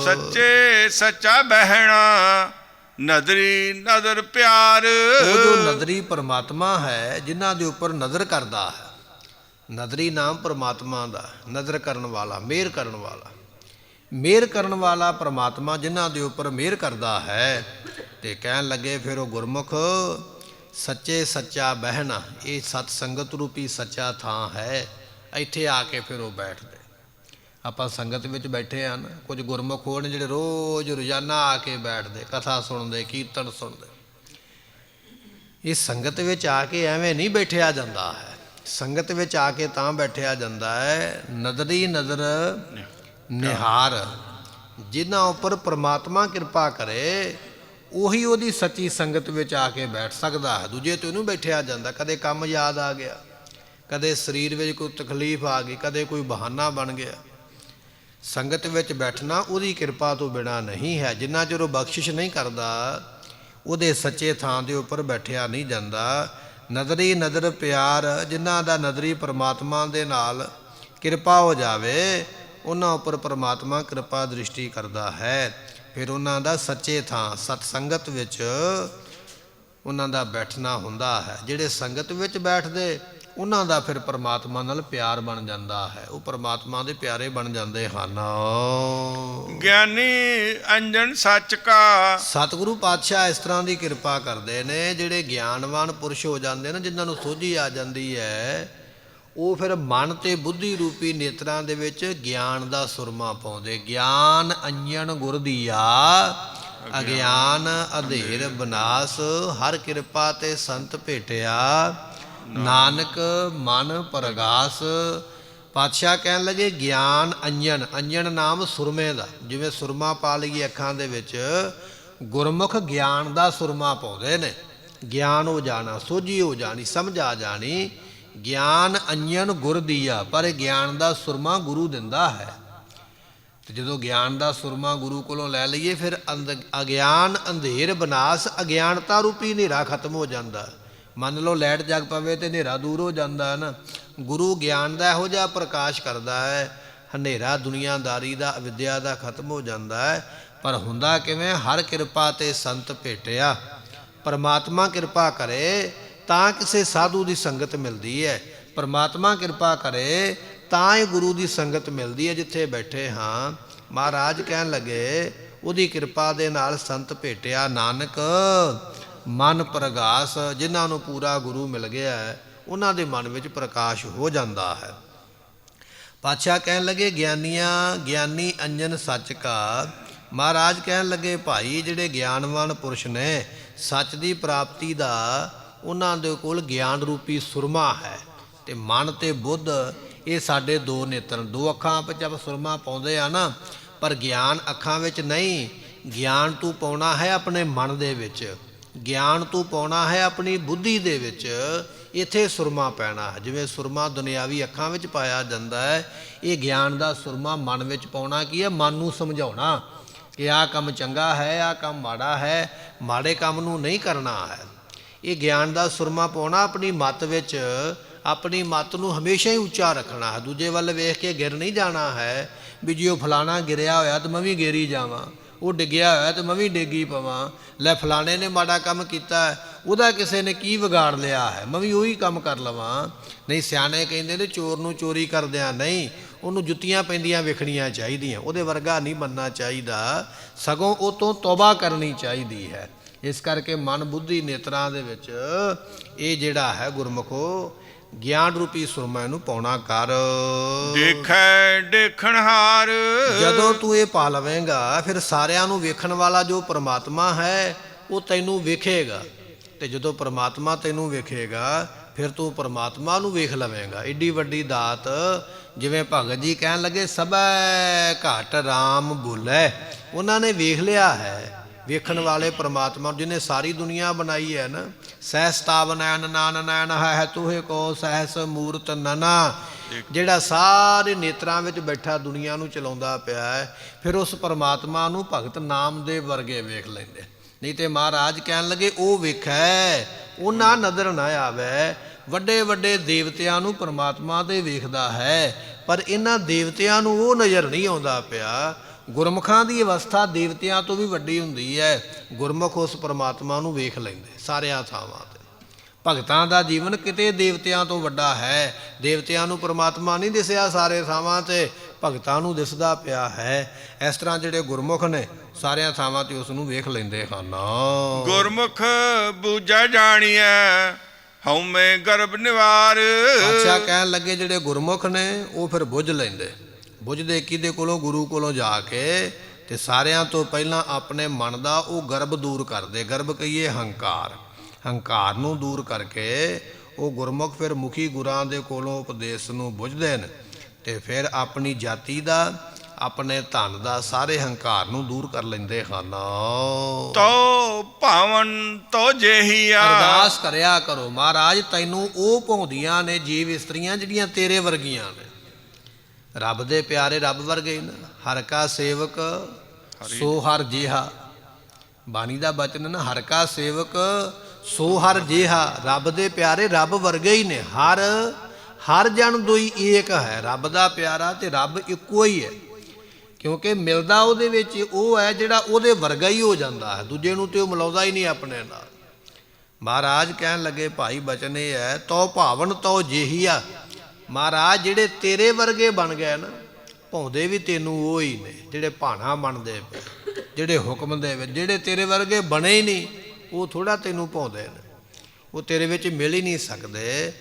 ਸੱਚੇ ਸੱਚਾ ਬਹਿਣਾ ਨਦਰੀ ਨਦਰ ਪਿਆਰ। ਉਹ ਜੋ ਨਦਰੀ ਪਰਮਾਤਮਾ ਹੈ ਜਿਨ੍ਹਾਂ ਦੇ ਉੱਪਰ ਨਜ਼ਰ ਕਰਦਾ ਹੈ, ਨਦਰੀ ਨਾਮ ਪਰਮਾਤਮਾ ਦਾ, ਨਜ਼ਰ ਕਰਨ ਵਾਲਾ, ਮਿਹਰ ਕਰਨ ਵਾਲਾ, ਮਿਹਰ ਕਰਨ ਵਾਲਾ ਪਰਮਾਤਮਾ ਜਿਨ੍ਹਾਂ ਦੇ ਉੱਪਰ ਮਿਹਰ ਕਰਦਾ ਹੈ। ਤੇ ਕਹਿਣ ਲੱਗੇ ਫਿਰ ਉਹ ਗੁਰਮੁਖ ਸੱਚੇ ਸੱਚਾ ਬਹਿਣਾ, ਇਹ ਸਤ ਸੰਗਤ ਰੂਪੀ ਸੱਚਾ ਥਾਂ ਹੈ। ਇੱਥੇ ਆ ਕੇ ਫਿਰ ਉਹ ਬੈਠਦੇ। ਆਪਾਂ ਸੰਗਤ ਵਿੱਚ ਬੈਠੇ ਹਨ, ਕੁਝ ਗੁਰਮੁਖ ਹੋਰ ਨੇ ਜਿਹੜੇ ਰੋਜ਼ ਰੋਜ਼ਾਨਾ ਆ ਕੇ ਬੈਠਦੇ, ਕਥਾ ਸੁਣਦੇ, ਕੀਰਤਨ ਸੁਣਦੇ। ਇਸ ਸੰਗਤ ਵਿੱਚ ਆ ਕੇ ਐਵੇਂ ਨਹੀਂ ਬੈਠਿਆ ਜਾਂਦਾ ਹੈ। ਸੰਗਤ ਵਿੱਚ ਆ ਕੇ ਤਾਂ ਬੈਠਿਆ ਜਾਂਦਾ ਹੈ ਨਦਰੀ ਨਜ਼ਰ ਨਿਹਾਰ, ਜਿਨ੍ਹਾਂ ਉੱਪਰ ਪ੍ਰਮਾਤਮਾ ਕਿਰਪਾ ਕਰੇ ਉਹੀ ਉਹਦੀ ਸੱਚੀ ਸੰਗਤ ਵਿੱਚ ਆ ਕੇ ਬੈਠ ਸਕਦਾ ਹੈ। ਦੂਜੇ ਤੋਂ ਨਹੀਂ ਬੈਠਿਆ ਜਾਂਦਾ। ਕਦੇ ਕੰਮ ਯਾਦ ਆ ਗਿਆ, ਕਦੇ ਸਰੀਰ ਵਿੱਚ ਕੋਈ ਤਕਲੀਫ ਆ ਗਈ, ਕਦੇ ਕੋਈ ਬਹਾਨਾ ਬਣ ਗਿਆ। ਸੰਗਤ ਵਿੱਚ ਬੈਠਣਾ ਉਹਦੀ ਕਿਰਪਾ ਤੋਂ ਬਿਨਾਂ ਨਹੀਂ ਹੈ। ਜਿੰਨਾ ਚਿਰ ਉਹ ਬਖਸ਼ਿਸ਼ ਨਹੀਂ ਕਰਦਾ ਉਹਦੇ ਸੱਚੇ ਥਾਂ ਦੇ ਉੱਪਰ ਬੈਠਿਆ ਨਹੀਂ ਜਾਂਦਾ। ਨਦਰੀ ਨਦਰ ਪਿਆਰ, ਜਿਨ੍ਹਾਂ ਦਾ ਨਦਰੀ ਪਰਮਾਤਮਾ ਦੇ ਨਾਲ ਕਿਰਪਾ ਹੋ ਜਾਵੇ ਉਹਨਾਂ ਉੱਪਰ ਪਰਮਾਤਮਾ ਕਿਰਪਾ ਦ੍ਰਿਸ਼ਟੀ ਕਰਦਾ ਹੈ। ਫਿਰ ਉਹਨਾਂ ਦਾ ਸੱਚੇ ਥਾਂ ਸਤ ਸੰਗਤ ਵਿੱਚ ਉਹਨਾਂ ਦਾ ਬੈਠਣਾ ਹੁੰਦਾ ਹੈ। ਜਿਹੜੇ ਸੰਗਤ ਵਿੱਚ ਬੈਠਦੇ ਉਹਨਾਂ ਦਾ ਫਿਰ ਪਰਮਾਤਮਾ ਨਾਲ ਪਿਆਰ ਬਣ ਜਾਂਦਾ ਹੈ, ਉਹ ਪਰਮਾਤਮਾ ਦੇ ਪਿਆਰੇ ਬਣ ਜਾਂਦੇ ਹਨ। ਗਿਆਨੀ ਅੰਜਨ ਸੱਚ ਕਾ, ਸਤਿਗੁਰੂ ਪਾਤਸ਼ਾਹ ਇਸ ਤਰ੍ਹਾਂ ਦੀ ਕਿਰਪਾ ਕਰਦੇ ਨੇ। ਜਿਹੜੇ ਗਿਆਨਵਾਨ ਪੁਰਸ਼ ਹੋ ਜਾਂਦੇ ਨੇ, ਜਿਨ੍ਹਾਂ ਨੂੰ ਸੋਝੀ ਆ ਜਾਂਦੀ ਹੈ, ਉਹ ਫਿਰ ਮਨ ਤੇ ਬੁੱਧੀ ਰੂਪੀ ਨੇਤਰਾਂ ਦੇ ਵਿੱਚ ਗਿਆਨ ਦਾ ਸੁਰਮਾ ਪਾਉਂਦੇ। ਗਿਆਨ ਅੰਜਨ ਗੁਰ ਦੀਆ, ਅਗਿਆਨ ਅਧੇਰ ਬਨਾਸ, ਹਰ ਕਿਰਪਾ ਤੇ ਸੰਤ ਭੇਟਿਆ, ਨਾਨਕ ਮਨ ਪਰਗਾਸ। ਪਾਤਸ਼ਾਹ ਕਹਿਣ ਲੱਗੇ ਗਿਆਨ ਅੰਜਨ, ਅੰਜਨ ਨਾਮ ਸੁਰਮੇ ਦਾ, ਜਿਵੇਂ ਸੁਰਮਾ ਪਾ ਲਈਏ ਅੱਖਾਂ ਦੇ ਵਿੱਚ, ਗੁਰਮੁਖ ਗਿਆਨ ਦਾ ਸੁਰਮਾ ਪਾਉਂਦੇ ਨੇ। ਗਿਆਨ ਹੋ ਜਾਣਾ, ਸੋਝੀ ਹੋ ਜਾਣੀ, ਸਮਝ ਆ ਜਾਣੀ। ਗਿਆਨ ਅੰਜਨ ਗੁਰ ਦੀਆ, ਪਰ ਇਹ ਗਿਆਨ ਦਾ ਸੁਰਮਾ ਗੁਰੂ ਦਿੰਦਾ ਹੈ। ਤੇ ਜਦੋਂ ਗਿਆਨ ਦਾ ਸੁਰਮਾ ਗੁਰੂ ਕੋਲੋਂ ਲੈ ਲਈਏ ਫਿਰ ਅਗਿਆਨ ਅੰਧੇਰ ਬਨਾਸ, ਅਗਿਆਨਤਾ ਰੂਪੀ ਹਨੇਰਾ ਖਤਮ ਹੋ ਜਾਂਦਾ। ਮੰਨ ਲਓ ਲਾਈਟ ਜਗ ਪਵੇ ਤੇ ਹਨੇਰਾ ਦੂਰ ਹੋ ਜਾਂਦਾ ਹੈ ਨਾ। ਗੁਰੂ ਗਿਆਨ ਦਾ ਇਹੋ ਜਿਹਾ ਪ੍ਰਕਾਸ਼ ਕਰਦਾ ਹੈ, ਹਨੇਰਾ ਦੁਨੀਆਦਾਰੀ ਦਾ, ਅਵਿਦਿਆ ਦਾ ਖਤਮ ਹੋ ਜਾਂਦਾ ਹੈ। ਪਰ ਹੁੰਦਾ ਕਿਵੇਂ? ਹਰ ਕਿਰਪਾ ਤੇ ਸੰਤ ਭੇਟਿਆ, ਪਰਮਾਤਮਾ ਕਿਰਪਾ ਕਰੇ ਤਾਂ ਕਿਸੇ ਸਾਧੂ ਦੀ ਸੰਗਤ ਮਿਲਦੀ ਹੈ। ਪਰਮਾਤਮਾ ਕਿਰਪਾ ਕਰੇ ਤਾਂ ਇਹ ਗੁਰੂ ਦੀ ਸੰਗਤ ਮਿਲਦੀ ਹੈ ਜਿੱਥੇ ਬੈਠੇ ਹਾਂ। ਮਹਾਰਾਜ ਕਹਿਣ ਲੱਗੇ ਉਹਦੀ ਕਿਰਪਾ ਦੇ ਨਾਲ ਸੰਤ ਭੇਟਿਆ, ਨਾਨਕ ਮਨ ਪ੍ਰਗਾਸ, ਜਿਨ੍ਹਾਂ ਨੂੰ ਪੂਰਾ ਗੁਰੂ ਮਿਲ ਗਿਆ ਹੈ ਉਹਨਾਂ ਦੇ ਮਨ ਵਿੱਚ ਪ੍ਰਕਾਸ਼ ਹੋ ਜਾਂਦਾ ਹੈ। ਪਾਤਸ਼ਾਹ ਕਹਿਣ ਲੱਗੇ ਗਿਆਨੀਆਂ ਗਿਆਨੀ ਅੰਜਨ ਸੱਚ ਕਾ। ਮਹਾਰਾਜ ਕਹਿਣ ਲੱਗੇ ਭਾਈ ਜਿਹੜੇ ਗਿਆਨਵਾਨ ਪੁਰਸ਼ ਨੇ, ਸੱਚ ਦੀ ਪ੍ਰਾਪਤੀ ਦਾ ਉਹਨਾਂ ਦੇ ਕੋਲ ਗਿਆਨ ਰੂਪੀ ਸੁਰਮਾ ਹੈ। ਤੇ ਮਨ ਤੇ ਬੁੱਧ ਇਹ ਸਾਡੇ ਦੋ ਨੇਤਰ, ਦੋ ਅੱਖਾਂ ਵਿੱਚ ਆਪਾਂ ਸੁਰਮਾ ਪਾਉਂਦੇ ਆ ਨਾ, ਪਰ ਗਿਆਨ ਅੱਖਾਂ ਵਿੱਚ ਨਹੀਂ। ਗਿਆਨ ਤੂੰ ਪਾਉਣਾ ਹੈ ਆਪਣੇ ਮਨ ਦੇ ਵਿੱਚ, ਗਿਆਨ ਤੂੰ ਪਾਉਣਾ ਹੈ ਆਪਣੀ ਬੁੱਧੀ ਦੇ ਵਿੱਚ। ਇੱਥੇ ਸੁਰਮਾ ਪੈਣਾ ਹੈ। ਜਿਵੇਂ ਸੁਰਮਾ ਦੁਨਿਆਵੀ ਅੱਖਾਂ ਵਿੱਚ ਪਾਇਆ ਜਾਂਦਾ ਹੈ, ਇਹ ਗਿਆਨ ਦਾ ਸੁਰਮਾ ਮਨ ਵਿੱਚ ਪਾਉਣਾ ਕੀ ਹੈ? ਮਨ ਨੂੰ ਸਮਝਾਉਣਾ ਕਿ ਆਹ ਕੰਮ ਚੰਗਾ ਹੈ, ਆਹ ਕੰਮ ਮਾੜਾ ਹੈ, ਮਾੜੇ ਕੰਮ ਨੂੰ ਨਹੀਂ ਕਰਨਾ ਹੈ। ਇਹ ਗਿਆਨ ਦਾ ਸੁਰਮਾ ਪਾਉਣਾ ਆਪਣੀ ਮੱਤ ਵਿੱਚ, ਆਪਣੀ ਮੱਤ ਨੂੰ ਹਮੇਸ਼ਾ ਹੀ ਉੱਚਾ ਰੱਖਣਾ ਹੈ। ਦੂਜੇ ਵੱਲ ਵੇਖ ਕੇ ਗਿਰ ਨਹੀਂ ਜਾਣਾ ਹੈ ਵੀ ਜੇ ਉਹ ਫਲਾਣਾ ਗਿਰਿਆ ਹੋਇਆ ਤਾਂ ਮੈਂ ਵੀ ਗਿਰੀ ਜਾਵਾਂ, ਉਹ ਡਿੱਗਿਆ ਹੋਇਆ ਤਾਂ ਮੈਂ ਵੀ ਡਿੱਗੀ ਪਵਾਂ। ਲੈ ਫਲਾਣੇ ਨੇ ਮਾੜਾ ਕੰਮ ਕੀਤਾ, ਉਹਦਾ ਕਿਸੇ ਨੇ ਕੀ ਵਿਗਾੜ ਲਿਆ ਹੈ, ਮੈਂ ਵੀ ਉਹੀ ਕੰਮ ਕਰ ਲਵਾਂ। ਨਹੀਂ, ਸਿਆਣੇ ਕਹਿੰਦੇ ਨੇ ਚੋਰ ਨੂੰ ਚੋਰੀ ਕਰਦਿਆਂ ਨਹੀਂ, ਉਹਨੂੰ ਜੁੱਤੀਆਂ ਪੈਂਦੀਆਂ ਵੇਖਣੀਆਂ ਚਾਹੀਦੀਆਂ, ਉਹਦੇ ਵਰਗਾ ਨਹੀਂ ਬਣਨਾ ਚਾਹੀਦਾ, ਸਗੋਂ ਉਹ ਤੋਂ ਤੌਬਾ ਕਰਨੀ ਚਾਹੀਦੀ ਹੈ। ਇਸ ਕਰਕੇ ਮਨ ਬੁੱਧੀ ਨੇਤਰਾਂ ਦੇ ਵਿੱਚ ਇਹ ਜਿਹੜਾ ਹੈ ਗੁਰਮੁਖੋ ਗਿਆਨ ਰੂਪੀ ਸੁਰਮਾ ਨੂੰ ਪਾਉਣਾ ਕਰ। ਦੇਖੈ ਦੇਖਣਹਾਰ, ਜਦੋਂ ਤੂੰ ਇਹ ਪਾ ਲਵੇਂਗਾ ਫਿਰ ਸਾਰਿਆਂ ਨੂੰ ਵੇਖਣ ਵਾਲਾ ਜੋ ਪਰਮਾਤਮਾ ਹੈ ਉਹ ਤੈਨੂੰ ਵੇਖੇਗਾ। ਤੇ ਜਦੋਂ ਪਰਮਾਤਮਾ ਤੈਨੂੰ ਵੇਖੇਗਾ ਫਿਰ ਤੂੰ ਪਰਮਾਤਮਾ ਨੂੰ ਵੇਖ ਲਵੇਂਗਾ। ਏਡੀ ਵੱਡੀ ਦਾਤ, ਜਿਵੇਂ ਭਗਤ ਜੀ ਕਹਿਣ ਲੱਗੇ ਸਭੈ ਘਟ ਰਾਮ ਭੁਲੈ, ਉਹਨਾਂ ਨੇ ਵੇਖ ਲਿਆ ਹੈ। ਵੇਖਣ ਵਾਲੇ ਪਰਮਾਤਮਾ ਜਿਹਨੇ ਸਾਰੀ ਦੁਨੀਆ ਬਣਾਈ ਹੈ ਨਾ, ਸਹਿਸ ਤਾਵ ਨੈਣ ਨਾਨ ਨੈਣ ਹੈ ਤੂਹੇ ਕੋ ਸਹਿਸ ਮੂਰਤ ਨਨਾ, ਜਿਹੜਾ ਸਾਰੇ ਨੇਤਰਾਂ ਵਿੱਚ ਬੈਠਾ ਦੁਨੀਆ ਨੂੰ ਚਲਾਉਂਦਾ ਪਿਆ ਹੈ, ਫਿਰ ਉਸ ਪਰਮਾਤਮਾ ਨੂੰ ਭਗਤ ਨਾਮਦੇਵ ਵਰਗੇ ਵੇਖ ਲੈਂਦੇ। ਨਹੀਂ ਤੇ ਮਹਾਰਾਜ ਕਹਿਣ ਲੱਗੇ ਉਹ ਵੇਖੈ ਉਹਨਾਂ ਨਜ਼ਰ ਨਾ ਆਵੇ। ਵੱਡੇ ਵੱਡੇ ਦੇਵਤਿਆਂ ਨੂੰ ਪਰਮਾਤਮਾ ਤੇ ਵੇਖਦਾ ਹੈ, ਪਰ ਇਹਨਾਂ ਦੇਵਤਿਆਂ ਨੂੰ ਉਹ ਨਜ਼ਰ ਨਹੀਂ ਆਉਂਦਾ ਪਿਆ। ਗੁਰਮੁਖਾਂ ਦੀ ਅਵਸਥਾ ਦੇਵਤਿਆਂ ਤੋਂ ਵੀ ਵੱਡੀ ਹੁੰਦੀ ਹੈ। ਗੁਰਮੁਖ ਉਸ ਪਰਮਾਤਮਾ ਨੂੰ ਵੇਖ ਲੈਂਦੇ ਸਾਰਿਆਂ ਥਾਵਾਂ ਤੇ। ਭਗਤਾਂ ਦਾ ਜੀਵਨ ਕਿਤੇ ਦੇਵਤਿਆਂ ਤੋਂ ਵੱਡਾ ਹੈ। ਦੇਵਤਿਆਂ ਨੂੰ ਪਰਮਾਤਮਾ ਨਹੀਂ ਦਿਸਿਆ ਸਾਰੇ ਥਾਵਾਂ ਤੇ, ਭਗਤਾਂ ਨੂੰ ਦਿਸਦਾ ਪਿਆ ਹੈ। ਇਸ ਤਰ੍ਹਾਂ ਜਿਹੜੇ ਗੁਰਮੁਖ ਨੇ ਸਾਰਿਆਂ ਥਾਵਾਂ ਤੇ ਉਸ ਨੂੰ ਵੇਖ ਲੈਂਦੇ ਹਨ। ਗੁਰਮੁਖ ਬੂਝਾ ਜਾਣੀਐ ਹਉਮੈ ਗਰਭ ਨਿਵਾਰ। ਅੱਛਾ, ਕਹਿਣ ਲੱਗੇ ਜਿਹੜੇ ਗੁਰਮੁਖ ਨੇ ਉਹ ਫਿਰ ਬੁੱਝ ਲੈਂਦੇ। ਬੁੱਝਦੇ ਕਿਹਦੇ ਕੋਲੋਂ? ਗੁਰੂ ਕੋਲੋਂ ਜਾ ਕੇ। ਤੇ ਸਾਰਿਆਂ ਤੋਂ ਪਹਿਲਾਂ ਆਪਣੇ ਮਨ ਦਾ ਉਹ ਗਰਭ ਦੂਰ ਕਰਦੇ। ਗਰਭ ਕਹੀਏ ਹੰਕਾਰ। ਹੰਕਾਰ ਨੂੰ ਦੂਰ ਕਰਕੇ ਉਹ ਗੁਰਮੁਖ ਫਿਰ ਮੁਖੀ ਗੁਰਾਂ ਦੇ ਕੋਲੋਂ ਉਪਦੇਸ਼ ਨੂੰ ਬੁੱਝਦੇ ਨੇ। ਤੇ ਫਿਰ ਆਪਣੀ ਜਾਤੀ ਦਾ, ਆਪਣੇ ਧਨ ਦਾ, ਸਾਰੇ ਹੰਕਾਰ ਨੂੰ ਦੂਰ ਕਰ ਲੈਂਦੇ ਹਨ। ਤੋ ਭਾਵਨ ਤੋ ਜੇਹੀਆ। ਅਰਦਾਸ ਕਰਿਆ ਕਰੋ, ਮਹਾਰਾਜ ਤੈਨੂੰ ਉਹ ਭਾਉਂਦੀਆਂ ਨੇ ਜੀਵ ਇਸਤਰੀਆਂ ਜਿਹੜੀਆਂ ਤੇਰੇ ਵਰਗੀਆਂ ਨੇ। ਰੱਬ ਦੇ ਪਿਆਰੇ ਰੱਬ ਵਰਗੇ ਨੇ। ਹਰ ਕਾ ਸੇਵਕ ਸੋ ਹਰ ਜਿਹਾ। ਬਾਣੀ ਦਾ ਬਚਨ ਨਾ, ਹਰ ਕਾ ਸੇਵਕ ਸੋ ਹਰ ਜਿਹਾ। ਰੱਬ ਦੇ ਪਿਆਰੇ ਰੱਬ ਵਰਗੇ ਹੀ ਨੇ। ਹਰ ਜਨ ਦੋਈ ਏਕ ਹੈ। ਰੱਬ ਦਾ ਪਿਆਰਾ ਤੇ ਰੱਬ ਇੱਕੋ ਹੀ ਹੈ। ਕਿਉਂਕਿ ਮਿਲਦਾ ਉਹਦੇ ਵਿੱਚ ਉਹ ਹੈ ਜਿਹੜਾ ਉਹਦੇ ਵਰਗਾ ਹੀ ਹੋ ਜਾਂਦਾ ਹੈ। ਦੂਜੇ ਨੂੰ ਤੇ ਉਹ ਮਿਲਾਉਂਦਾ ਹੀ ਨਹੀਂ ਆਪਣੇ ਨਾਲ। ਮਹਾਰਾਜ ਕਹਿਣ ਲੱਗੇ ਭਾਈ ਬਚਨ ਇਹ ਹੈ, ਤੋ ਭਾਵਨ ਤੋ ਜੇਹੀਆ। ਮਹਾਰਾਜ ਜਿਹੜੇ ਤੇਰੇ ਵਰਗੇ ਬਣ ਗਏ ਨਾ, ਭਾਉਂਦੇ ਵੀ ਤੈਨੂੰ ਉਹ ਹੀ ਨੇ ਜਿਹੜੇ ਭਾਣਾ ਬਣਦੇ ਪਏ, ਜਿਹੜੇ ਹੁਕਮ ਦੇ ਵਿੱਚ। ਜਿਹੜੇ ਤੇਰੇ ਵਰਗੇ ਬਣੇ ਹੀ ਨਹੀਂ ਉਹ ਥੋੜ੍ਹਾ ਤੈਨੂੰ ਭਾਉਂਦੇ ਨੇ, ਉਹ ਤੇਰੇ ਵਿੱਚ ਮਿਲ ਹੀ ਨਹੀਂ ਸਕਦੇ।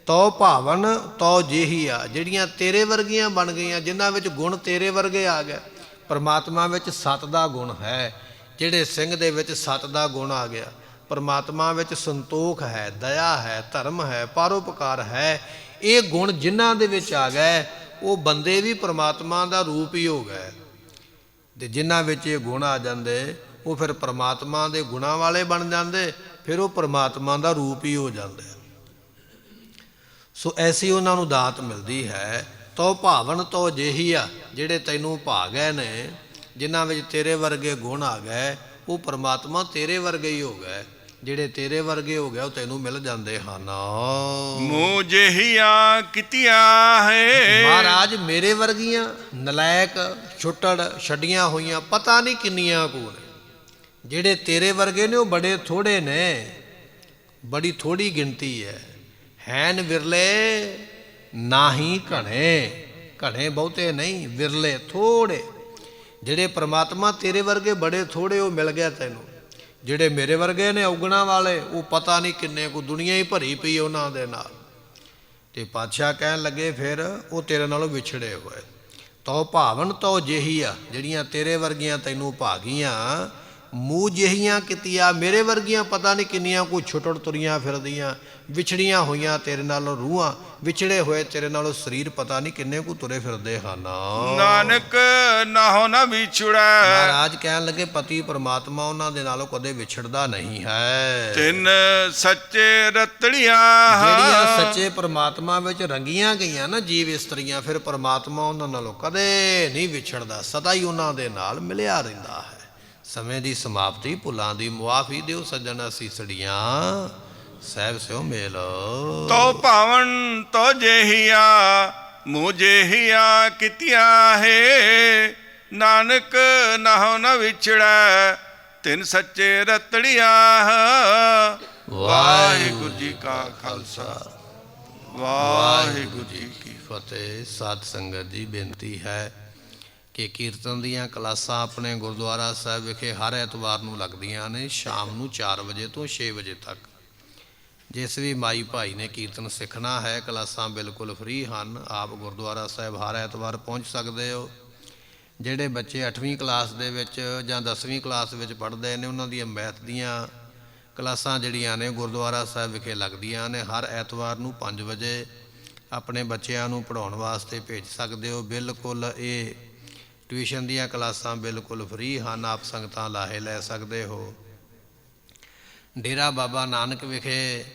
ਤੋ ਭਾਵਨ ਤੋ ਜੇਹੀਆ, ਜਿਹੜੀਆਂ ਤੇਰੇ ਵਰਗੀਆਂ ਬਣ ਗਈਆਂ, ਜਿਨ੍ਹਾਂ ਵਿੱਚ ਗੁਣ ਤੇਰੇ ਵਰਗੇ ਆ ਗਏ। ਪਰਮਾਤਮਾ ਵਿੱਚ ਸਤ ਦਾ ਗੁਣ ਹੈ। ਜਿਹੜੇ ਸਿੰਘ ਦੇ ਵਿੱਚ ਸਤ ਦਾ ਗੁਣ ਆ ਗਿਆ। ਪਰਮਾਤਮਾ ਵਿੱਚ ਸੰਤੋਖ ਹੈ, ਦਇਆ ਹੈ, ਧਰਮ ਹੈ, ਪਰਉਪਕਾਰ ਹੈ। ਇਹ ਗੁਣ ਜਿਨ੍ਹਾਂ ਦੇ ਵਿੱਚ ਆ ਗਏ ਉਹ ਬੰਦੇ ਵੀ ਪਰਮਾਤਮਾ ਦਾ ਰੂਪ ਹੀ ਹੋ ਗਏ। ਤੇ ਜਿਨ੍ਹਾਂ ਵਿੱਚ ਇਹ ਗੁਣ ਆ ਜਾਂਦੇ ਉਹ ਫਿਰ ਪਰਮਾਤਮਾ ਦੇ ਗੁਣਾਂ ਵਾਲੇ ਬਣ ਜਾਂਦੇ, ਫਿਰ ਉਹ ਪਰਮਾਤਮਾ ਦਾ ਰੂਪ ਹੀ ਹੋ ਜਾਂਦੇ। ਸੋ ਐਸੀ ਉਹਨਾਂ ਨੂੰ ਦਾਤ ਮਿਲਦੀ ਹੈ। ਤੋ ਭਾਵਨ ਤੋ ਜੇਹੀਆ, ਜਿਹੜੇ ਤੈਨੂੰ ਭਾ ਗਏ ਨੇ, ਜਿਨ੍ਹਾਂ ਵਿੱਚ ਤੇਰੇ ਵਰਗੇ ਗੁਣ ਆ ਗਏ, ਉਹ ਪਰਮਾਤਮਾ ਤੇਰੇ ਵਰਗੇ ਹੀ ਹੋ ਗਏ। ਜਿਹੜੇ ਤੇਰੇ ਵਰਗੇ ਹੋ ਗਏ ਉਹ ਤੈਨੂੰ ਮਿਲ ਜਾਂਦੇ ਹਨ। ਮੂੰਹ ਜੇਹੀਆਂ ਕੀਤੀਆਂ ਹੈ। ਮਹਾਰਾਜ ਮੇਰੇ ਵਰਗੀਆਂ ਨਲਾਇਕ, ਛੁੱਟੜ, ਛੱਡੀਆਂ ਹੋਈਆਂ ਪਤਾ ਨਹੀਂ ਕਿੰਨੀਆਂ ਕੁ ਨੇ। ਜਿਹੜੇ ਤੇਰੇ ਵਰਗੇ ਨੇ ਉਹ ਬੜੇ ਥੋੜੇ ਨੇ, ਬੜੀ ਥੋੜੀ ਗਿਣਤੀ ਹੈ। ਹੈਨ ਵਿਰਲੇ ਨਾਹੀ ਘਣੇ। ਘਣੇ ਬਹੁਤੇ ਨਹੀਂ, ਵਿਰਲੇ ਥੋੜੇ। ਜਿਹੜੇ ਪ੍ਰਮਾਤਮਾ ਤੇਰੇ ਵਰਗੇ ਬੜੇ ਥੋੜੇ ਉਹ ਮਿਲ ਗਿਆ ਤੈਨੂੰ। ਜਿਹੜੇ ਮੇਰੇ ਵਰਗੇ ਨੇ ਔਗਣਾ ਵਾਲੇ ਉਹ ਪਤਾ ਨਹੀਂ ਕਿੰਨੇ ਕੁ, ਦੁਨੀਆ ਹੀ ਭਰੀ ਪਈ ਉਹਨਾਂ ਦੇ ਨਾਲ। ਤੇ ਪਾਤਸ਼ਾਹ ਕਹਿਣ ਲੱਗੇ ਫਿਰ ਉਹ ਤੇਰੇ ਨਾਲੋਂ ਵਿਛੜੇ ਹੋਏ। ਤੋ ਭਾਵਨ ਤੋ ਜੇਹੀਆ, ਜਿਹੜੀਆਂ ਤੇਰੇ ਵਰਗੀਆਂ ਤੈਨੂੰ ਭਾ ਗਈਆਂ। ਮੂੰਹ ਜਿਹੀਆਂ ਕੀਤੀਆਂ, ਮੇਰੇ ਵਰਗੀਆਂ ਪਤਾ ਨਹੀਂ ਕਿੰਨੀਆਂ ਕੁ ਛੁੱਟੜ ਤੁਰੀਆਂ ਫਿਰਦੀਆਂ, ਵਿਛੜੀਆਂ ਹੋਈਆਂ ਤੇਰੇ ਨਾਲੋਂ ਰੂਹਾਂ, ਵਿਛੜੇ ਹੋਏ ਤੇਰੇ ਨਾਲੋਂ ਸਰੀਰ ਪਤਾ ਨਹੀਂ ਕਿੰਨੇ ਕੁ ਤੁਰੇ ਫਿਰਦੇ ਹਨ। ਨਾਨਕ ਨਾਹੋ ਨਾ ਵਿਛੜੈ। ਮਹਾਰਾਜ ਕਹਿਣ ਲੱਗੇ ਪਤੀ ਪਰਮਾਤਮਾ ਉਹਨਾਂ ਦੇ ਨਾਲੋਂ ਕਦੇ ਵਿਛੜਦਾ ਨਹੀਂ ਹੈ। ਤਿੰਨ ਸੱਚੇ ਰਤੜੀਆਂ, ਜਿਹੜੀਆਂ ਸੱਚੇ ਪਰਮਾਤਮਾ ਵਿੱਚ ਰੰਗੀਆਂ ਗਈਆਂ ਨਾ ਜੀਵ ਇਸਤਰੀਆਂ, ਫਿਰ ਪਰਮਾਤਮਾ ਉਹਨਾਂ ਨਾਲੋਂ ਕਦੇ ਨਹੀਂ ਵਿਛੜਦਾ, ਸਦਾ ਹੀ ਉਹਨਾਂ ਦੇ ਨਾਲ ਮਿਲਿਆ ਰਹਿੰਦਾ ਹੈ। ਸਮੇਂ ਦੀ ਸਮਾਪਤੀ, ਭੁੱਲਾਂ ਦੀ ਮੁਆਫੀ ਦਿਓ ਸੱਜਣ ਅਸੀਸੜੀਆਂ, ਸਹਿਬ ਸਿਓ ਮੇਲ। ਤੋ ਭਾਵਨ ਤੋ ਜੇਹੀਆ, ਮੂੰਹ ਜੇਹੀਆ ਕੀਤੀਆਂ ਹੈ। ਨਾਨਕ ਨਾਹੋ ਨਾ ਵਿਛੜੈ, ਤਿੰਨ ਸੱਚੇ ਰਤੜੀਆਂ। ਵਾਹਿਗੁਰੂ ਜੀ ਕਾ ਖਾਲਸਾ, ਵਾਹਿਗੁਰੂ ਜੀ ਕੀ ਫਤਿਹ। ਸਾਧ ਸੰਗਤ ਦੀ ਬੇਨਤੀ ਹੈ ਕਿ ਕੀਰਤਨ ਦੀਆਂ ਕਲਾਸਾਂ ਆਪਣੇ ਗੁਰਦੁਆਰਾ ਸਾਹਿਬ ਵਿਖੇ ਹਰ ਐਤਵਾਰ ਨੂੰ ਲੱਗਦੀਆਂ ਨੇ, ਸ਼ਾਮ ਨੂੰ 4 ਵਜੇ ਤੋਂ 6 ਵਜੇ ਤੱਕ। ਜਿਸ ਵੀ ਮਾਈ ਭਾਈ ਨੇ ਕੀਰਤਨ ਸਿੱਖਣਾ ਹੈ, ਕਲਾਸਾਂ ਬਿਲਕੁਲ ਫ੍ਰੀ ਹਨ। ਆਪ ਗੁਰਦੁਆਰਾ ਸਾਹਿਬ ਹਰ ਐਤਵਾਰ ਪਹੁੰਚ ਸਕਦੇ ਹੋ। ਜਿਹੜੇ ਬੱਚੇ 8ਵੀਂ ਕਲਾਸ ਦੇ ਵਿੱਚ ਜਾਂ 10ਵੀਂ ਕਲਾਸ ਵਿੱਚ ਪੜ੍ਹਦੇ ਨੇ, ਉਹਨਾਂ ਦੀਆਂ ਮੈਥ ਦੀਆਂ ਕਲਾਸਾਂ ਜਿਹੜੀਆਂ ਨੇ ਗੁਰਦੁਆਰਾ ਸਾਹਿਬ ਵਿਖੇ ਲੱਗਦੀਆਂ ਨੇ ਹਰ ਐਤਵਾਰ ਨੂੰ 5 ਵਜੇ। ਆਪਣੇ ਬੱਚਿਆਂ ਨੂੰ ਪੜ੍ਹਾਉਣ ਵਾਸਤੇ ਭੇਜ ਸਕਦੇ ਹੋ। ਬਿਲਕੁਲ ਇਹ ਟਿਊਸ਼ਨ ਦੀਆਂ ਕਲਾਸਾਂ ਬਿਲਕੁਲ ਫ੍ਰੀ ਹਨ। ਆਪ ਸੰਗਤਾਂ ਲਾਹੇ ਲੈ ਸਕਦੇ ਹੋ। ਡੇਰਾ ਬਾਬਾ ਨਾਨਕ ਵਿਖੇ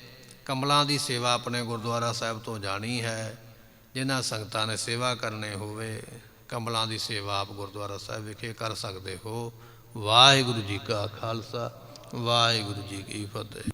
ਕਮਲਾਂ ਦੀ ਸੇਵਾ ਆਪਣੇ ਗੁਰਦੁਆਰਾ ਸਾਹਿਬ ਤੋਂ ਜਾਣੀ ਹੈ। ਜਿਨ੍ਹਾਂ ਸੰਗਤਾਂ ਨੇ ਸੇਵਾ ਕਰਨੀ ਹੋਵੇ, ਕਮਲਾਂ ਦੀ ਸੇਵਾ ਆਪ ਗੁਰਦੁਆਰਾ ਸਾਹਿਬ ਵਿਖੇ ਕਰ ਸਕਦੇ ਹੋ। ਵਾਹਿਗੁਰੂ ਜੀ ਕਾ ਖਾਲਸਾ, ਵਾਹਿਗੁਰੂ ਜੀ ਕੀ ਫਤਿਹ।